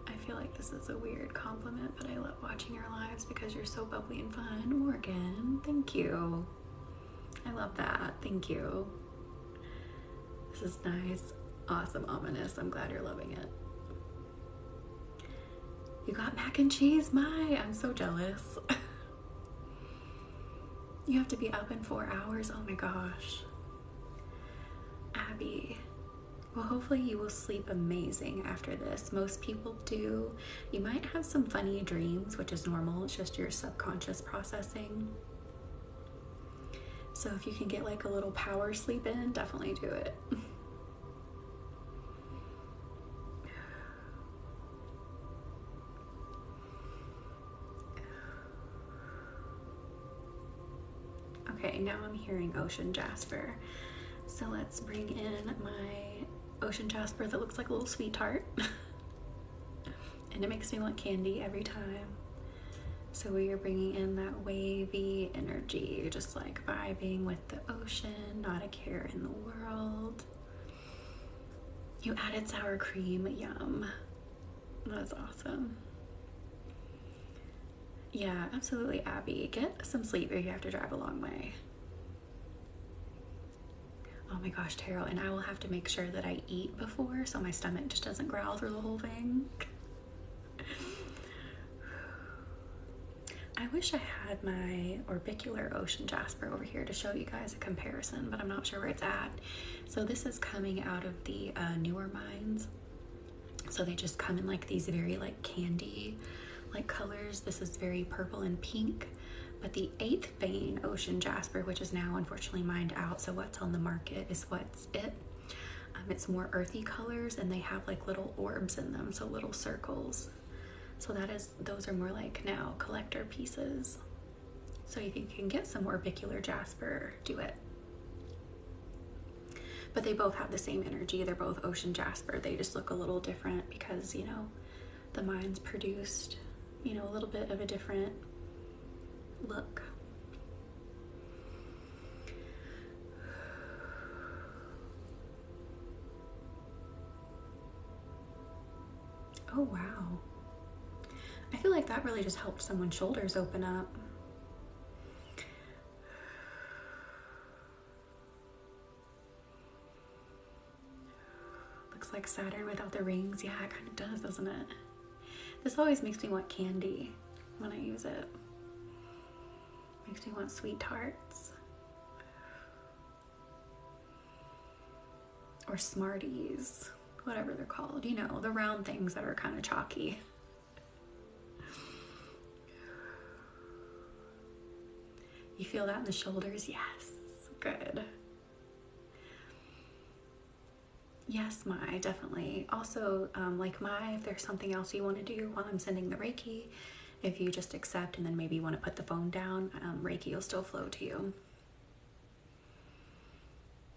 I feel like this is a weird compliment, but I love watching your lives because you're so bubbly and fun. Morgan, thank you. I love that. Thank you. This is nice. Awesome, ominous. I'm glad you're loving it. You got mac and cheese? I'm so jealous. You have to be up in 4 hours? Oh my gosh. Abby. Well, hopefully you will sleep amazing after this. Most people do. You might have some funny dreams, which is normal. It's just your subconscious processing. So if you can get like a little power sleep in, definitely do it. Okay, now I'm hearing ocean jasper. So let's bring in my ocean jasper that looks like a little sweet tart. And it makes me want candy every time. So we are bringing in that wavy energy, just like vibing with the ocean, not a care in the world. You added sour cream, yum. That's awesome. Yeah, absolutely, Abby. Get some sleep if you have to drive a long way. Oh my gosh, Tarot, and I will have to make sure that I eat before so my stomach just doesn't growl through the whole thing. I wish I had my orbicular ocean jasper over here to show you guys a comparison, but I'm not sure where it's at. So this is coming out of the newer mines. So they just come in like these very like candy like colors. This is very purple and pink. But the 8th vein ocean jasper, which is now unfortunately mined out, so what's on the market is what's it. It's more earthy colors and they have like little orbs in them, so little circles. So those are more like now collector pieces. So if you can get some orbicular jasper, do it. But they both have the same energy. They're both ocean jasper. They just look a little different because, you know, the mines produced, you know, a little bit of a different look. Oh, wow. I feel like that really just helped someone's shoulders open up. Looks like Saturn without the rings. Yeah, it kind of does, doesn't it? This always makes me want candy when I use it. Makes me want sweet tarts. Or Smarties, whatever they're called. You know, the round things that are kind of chalky. You feel that in the shoulders? Yes, good. Yes, Mai, definitely. Also, like Mai, if there's something else you want to do while I'm sending the Reiki, if you just accept and then maybe you want to put the phone down, Reiki will still flow to you.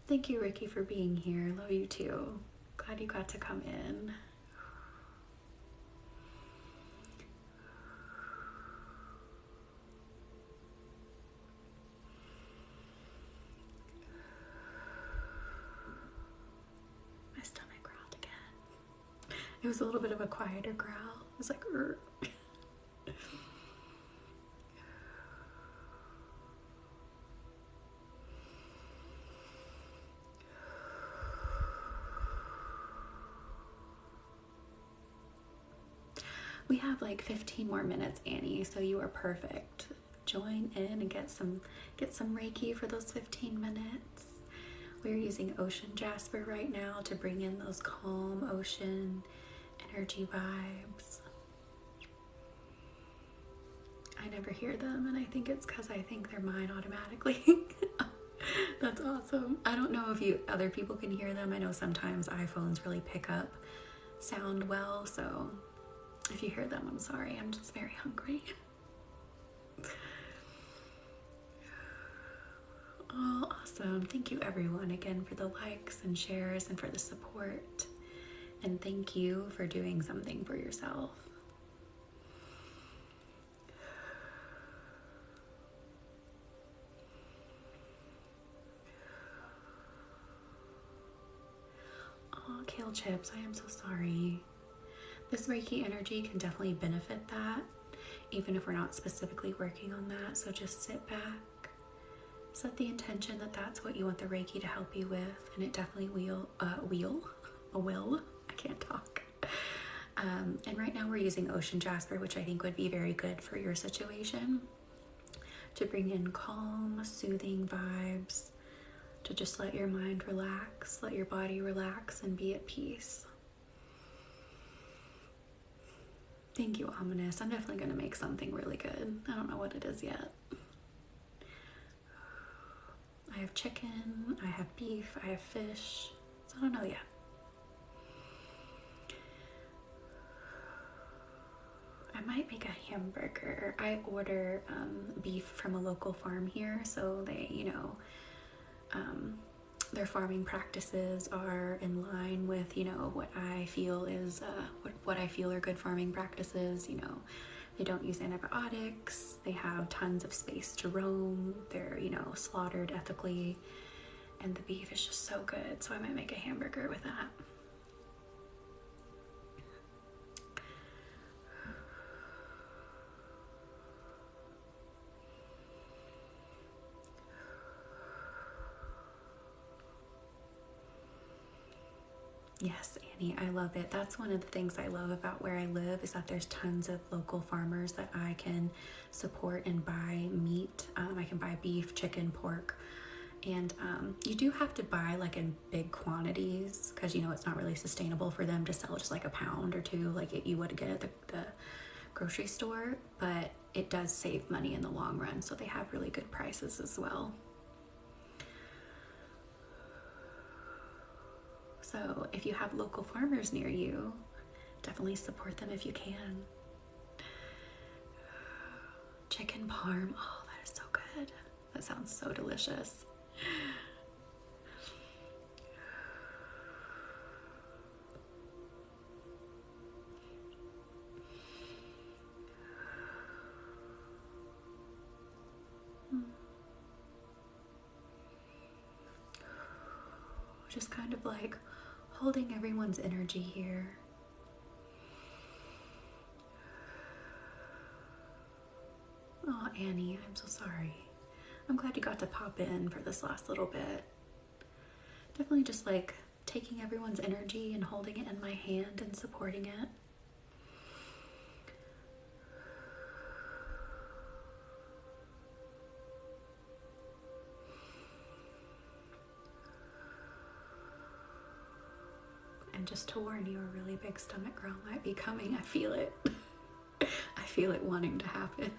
Thank you, Ricky, for being here. Love you too. Glad you got to come in. My stomach growled again. It was a little bit of a quieter growl. It was like, Rrr. We have like 15 more minutes, Annie, so you are perfect. Join in and get some Reiki for those 15 minutes. We're using ocean jasper right now to bring in those calm ocean energy vibes. I never hear them, and I think it's because I think they're mine automatically. That's awesome. I don't know if other people can hear them. I know sometimes iPhones really pick up sound well, so if you hear them, I'm sorry. I'm just very hungry. Oh, awesome. Thank you everyone again for the likes and shares and for the support. And thank you for doing something for yourself. Oh, kale chips, I am so sorry. This Reiki energy can definitely benefit that, even if we're not specifically working on that. So just sit back, set the intention that that's what you want the Reiki to help you with, and it definitely will. I can't talk. And right now we're using ocean jasper, which I think would be very good for your situation, to bring in calm, soothing vibes, to just let your mind relax, let your body relax, and be at peace. Thank you, Ominous. I'm definitely going to make something really good. I don't know what it is yet. I have chicken, I have beef, I have fish, so I don't know yet. I might make a hamburger. I order beef from a local farm here, so they, their farming practices are in line with, what I feel is, what I feel are good farming practices. They don't use antibiotics, they have tons of space to roam, they're, slaughtered ethically, and the beef is just so good, so I might make a hamburger with that. Yes, Annie, I love it. That's one of the things I love about where I live, is that there's tons of local farmers that I can support and buy meat. I can buy beef, chicken, pork, and you do have to buy like in big quantities, because it's not really sustainable for them to sell just like a pound or two like you would get at the grocery store, but it does save money in the long run, so they have really good prices as well. So if you have local farmers near you, definitely support them if you can. Chicken parm, oh, that is so good. That sounds so delicious. Just kind of like holding everyone's energy here. Oh, Annie, I'm so sorry. I'm glad you got to pop in for this last little bit. Definitely just like taking everyone's energy and holding it in my hand and supporting it. And just to warn you, a really big stomach growl might be coming. I feel it. I feel it wanting to happen.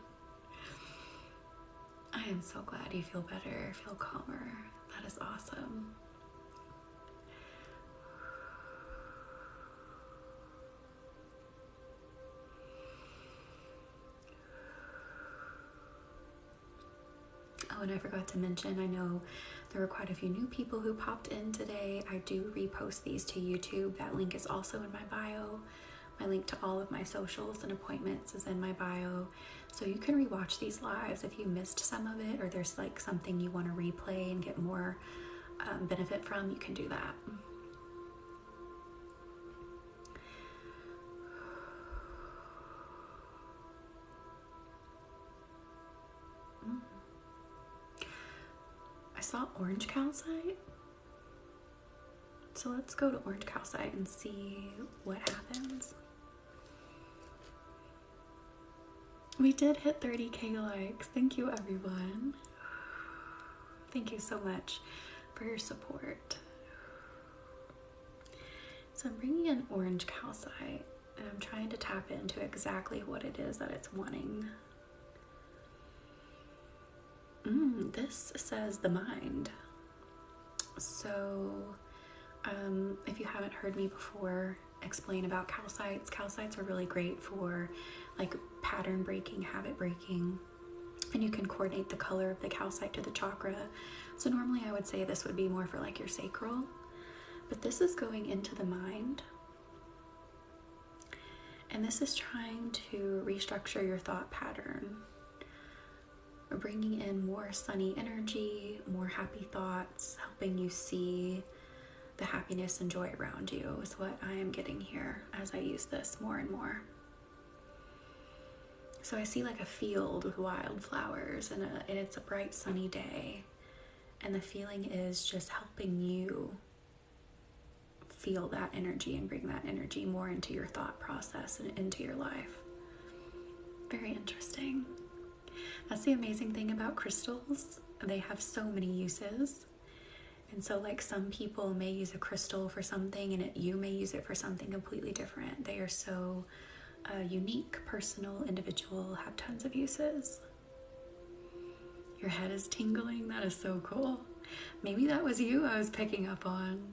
I am so glad you feel better, feel calmer. That is awesome. Oh, and I forgot to mention, I know there were quite a few new people who popped in today. I do repost these to YouTube. That link is also in my bio. My link to all of my socials and appointments is in my bio. So you can rewatch these lives if you missed some of it, or there's like something you want to replay and get more benefit from, you can do that. I saw orange calcite. So let's go to orange calcite and see what happens. We did hit 30K likes. Thank you, everyone. Thank you so much for your support. So I'm bringing in orange calcite, and I'm trying to tap into exactly what it is that it's wanting. This says the mind. So if you haven't heard me before explain about calcites are really great for like pattern breaking, habit breaking, and you can coordinate the color of the calcite to the chakra. So normally I would say this would be more for like your sacral, but this is going into the mind. And this is trying to restructure your thought pattern, bringing in more sunny energy, more happy thoughts, helping you see the happiness and joy around you is what I am getting here as I use this more and more. So I see like a field with wildflowers and it's a bright sunny day. And the feeling is just helping you feel that energy and bring that energy more into your thought process and into your life. Very interesting. That's the amazing thing about crystals. They have so many uses. And so like some people may use a crystal for something and you may use it for something completely different. They are so unique, personal, individual, have tons of uses. Your head is tingling. That is so cool. Maybe that was you I was picking up on.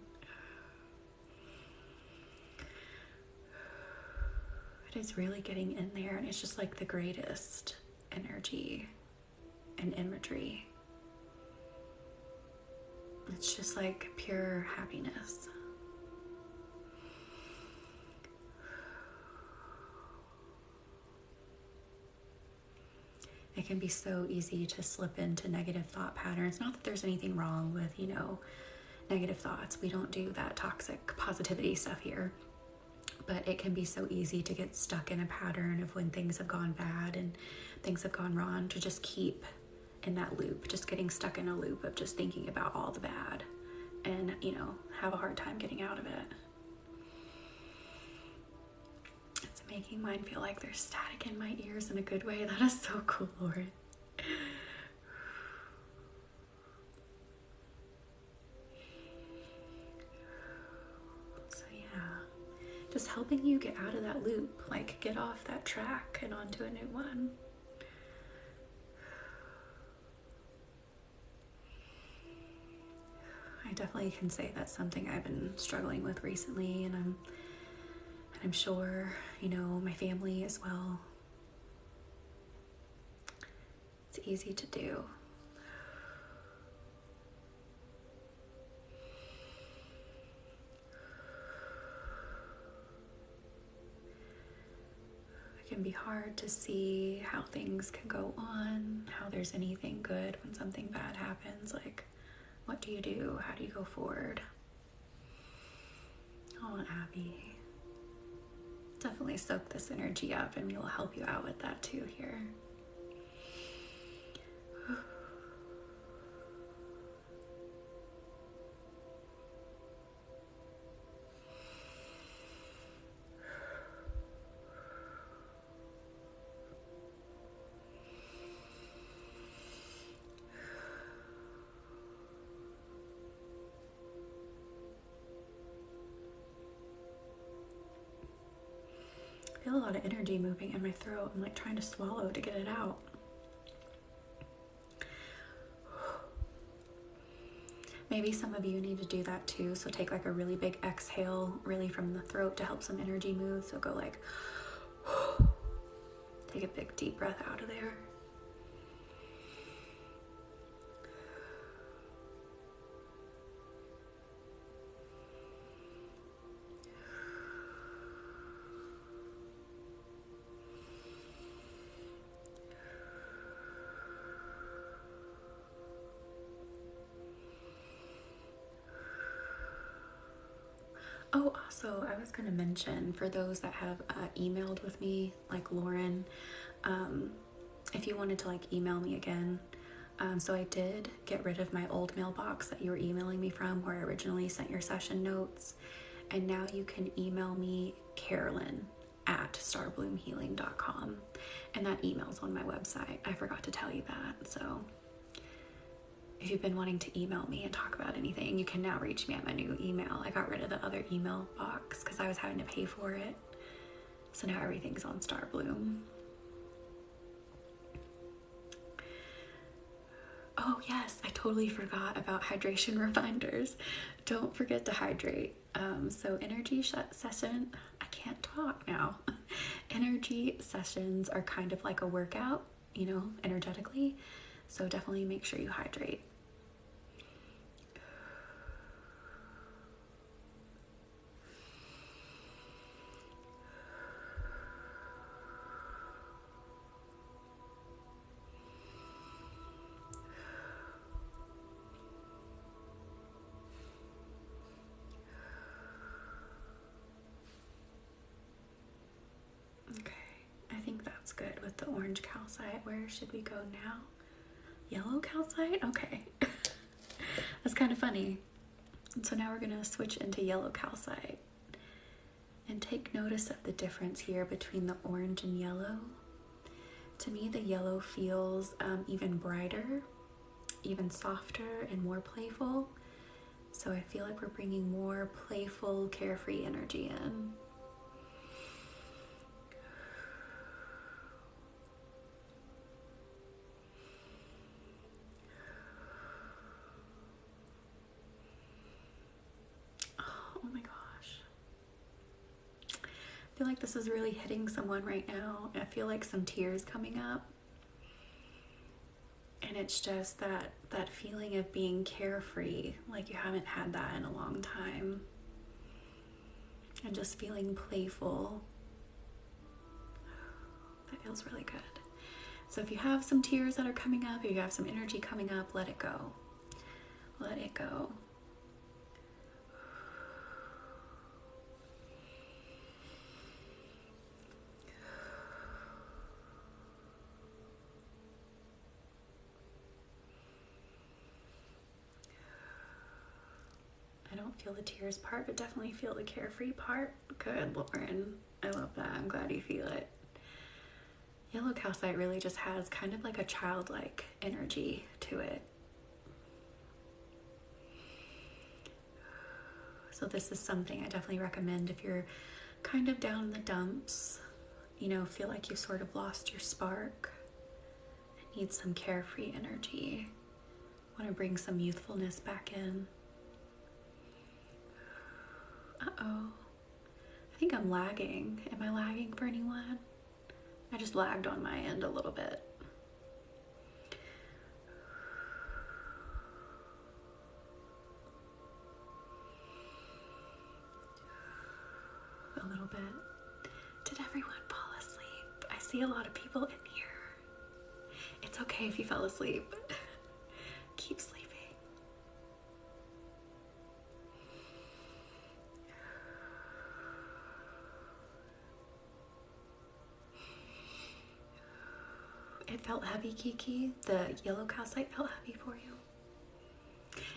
It is really getting in there, and it's just like the greatest energy and imagery. It's just like pure happiness. It can be so easy to slip into negative thought patterns. Not that there's anything wrong with, negative thoughts. We don't do that toxic positivity stuff here. But it can be so easy to get stuck in a pattern of when things have gone bad and things have gone wrong, to just keep in that loop, just getting stuck in a loop of just thinking about all the bad and, have a hard time getting out of it. It's making mine feel like there's static in my ears in a good way. That is so cool, Lauren. Just helping you get out of that loop, like get off that track and onto a new one. I definitely can say that's something I've been struggling with recently, and I'm sure, my family as well. It's easy to do. It can be hard to see how things can go on, how there's anything good when something bad happens. Like, what do you do? How do you go forward? Oh, Abby. Definitely soak this energy up, and we will help you out with that too here. I feel a lot of energy moving in my throat. I'm like trying to swallow to get it out. Maybe some of you need to do that too. So take like a really big exhale, really from the throat, to help some energy move. So go like, take a big deep breath out of there. Oh, also, I was going to mention, for those that have emailed with me, like Lauren, if you wanted to like email me again, so I did get rid of my old mailbox that you were emailing me from, where I originally sent your session notes, and now you can email me Carolyn@starbloomhealing.com, and that email's on my website. I forgot to tell you that, so if you've been wanting to email me and talk about anything, you can now reach me at my new email. I got rid of the other email box because I was having to pay for it. So now everything's on Starbloom. yes, I totally forgot about hydration reminders. Don't forget to hydrate. So energy session, I can't talk now. Energy sessions are kind of like a workout, energetically. So definitely make sure you hydrate. Okay, I think that's good with the orange calcite. Where should we go now? Yellow calcite? Okay. That's kind of funny. So now we're going to switch into yellow calcite. And take notice of the difference here between the orange and yellow. To me, the yellow feels even brighter, even softer, and more playful. So I feel like we're bringing more playful, carefree energy in. Oh my gosh. I feel like this is really hitting someone right now. I feel like some tears coming up. And it's just that feeling of being carefree, like you haven't had that in a long time. And just feeling playful. That feels really good. So if you have some tears that are coming up, if you have some energy coming up, let it go. Let it go. I don't feel the tears part, but definitely feel the carefree part. Good, Lauren. I love that. I'm glad you feel it. Yellow calcite really just has kind of like a childlike energy to it. So this is something I definitely recommend if you're kind of down in the dumps, feel like you've sort of lost your spark and need some carefree energy. Want to bring some youthfulness back in. Uh-oh. I think I'm lagging. Am I lagging for anyone? I just lagged on my end a little bit. A little bit. Did everyone fall asleep? I see a lot of people in here. It's okay if you fell asleep. Keep sleeping. It felt heavy, Kiki. The yellow calcite felt heavy for you.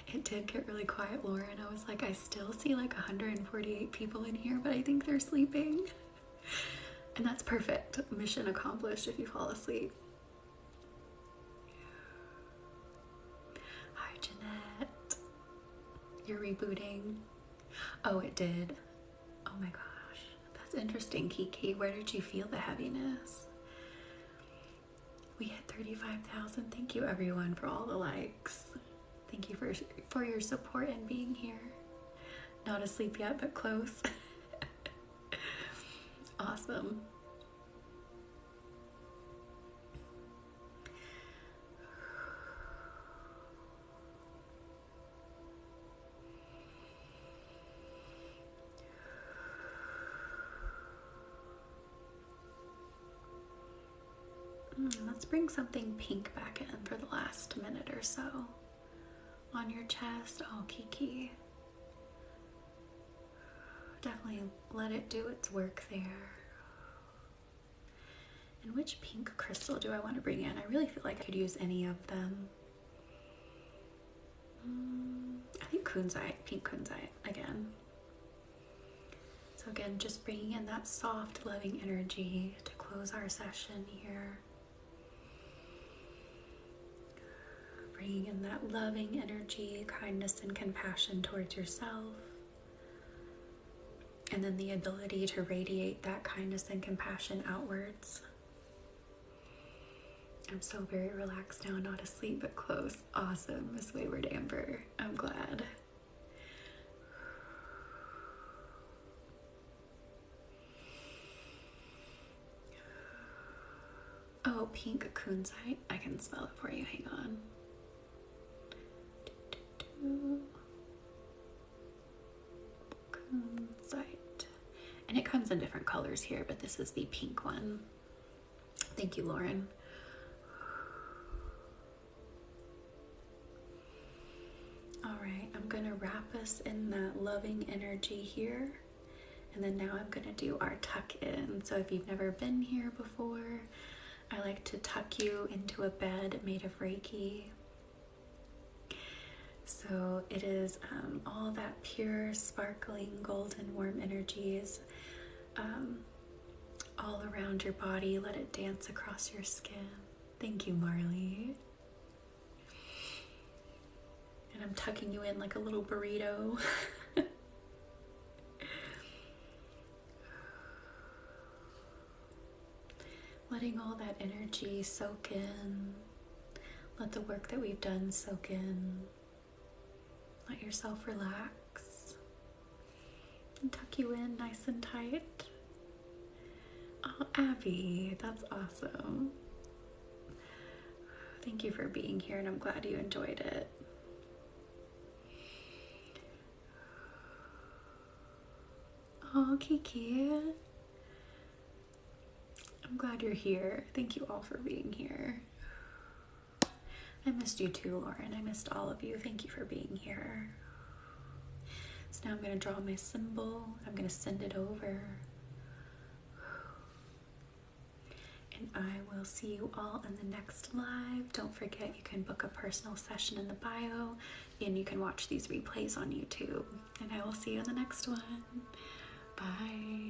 It did get really quiet, Lauren. I was like, I still see like 148 people in here, but I think they're sleeping. And that's perfect. Mission accomplished if you fall asleep. Hi, Jeanette. You're rebooting. Oh, it did. Oh my gosh. That's interesting, Kiki. Where did you feel the heaviness? We hit 35,000. Thank you, everyone, for all the likes. Thank you for your support and being here. Not asleep yet, but close. Awesome. Let's bring something pink back in for the last minute or so. On your chest. Oh, Kiki. Definitely let it do its work there. And which pink crystal do I want to bring in? I really feel like I could use any of them. I think kunzite, pink kunzite again. So again, just bringing in that soft, loving energy to close our session here. Bringing in that loving energy, kindness and compassion towards yourself. And then the ability to radiate that kindness and compassion outwards. I'm so very relaxed now, not asleep, but close. Awesome, Miss Wayward Amber. I'm glad. Oh, pink kunzite. I can spell it for you. Hang on. Kunzite. And it comes in different colors here, but this is the pink one. Thank you, Lauren. All right, I'm gonna wrap us in that loving energy here. And then now I'm gonna do our tuck in. So if you've never been here before, I like to tuck you into a bed made of Reiki. So it is all that pure, sparkling, golden, warm energies all around your body. Let it dance across your skin. Thank you, Marley. And I'm tucking you in like a little burrito. Letting all that energy soak in. Let the work that we've done soak in. Let yourself relax. And tuck you in nice and tight. Oh, Abby, that's awesome. Thank you for being here, and I'm glad you enjoyed it. Oh, Kiki. I'm glad you're here. Thank you all for being here. I missed you too, Lauren. I missed all of you. Thank you for being here. So now I'm going to draw my symbol. I'm going to send it over. And I will see you all in the next live. Don't forget, you can book a personal session in the bio, and you can watch these replays on YouTube. And I will see you in the next one. Bye.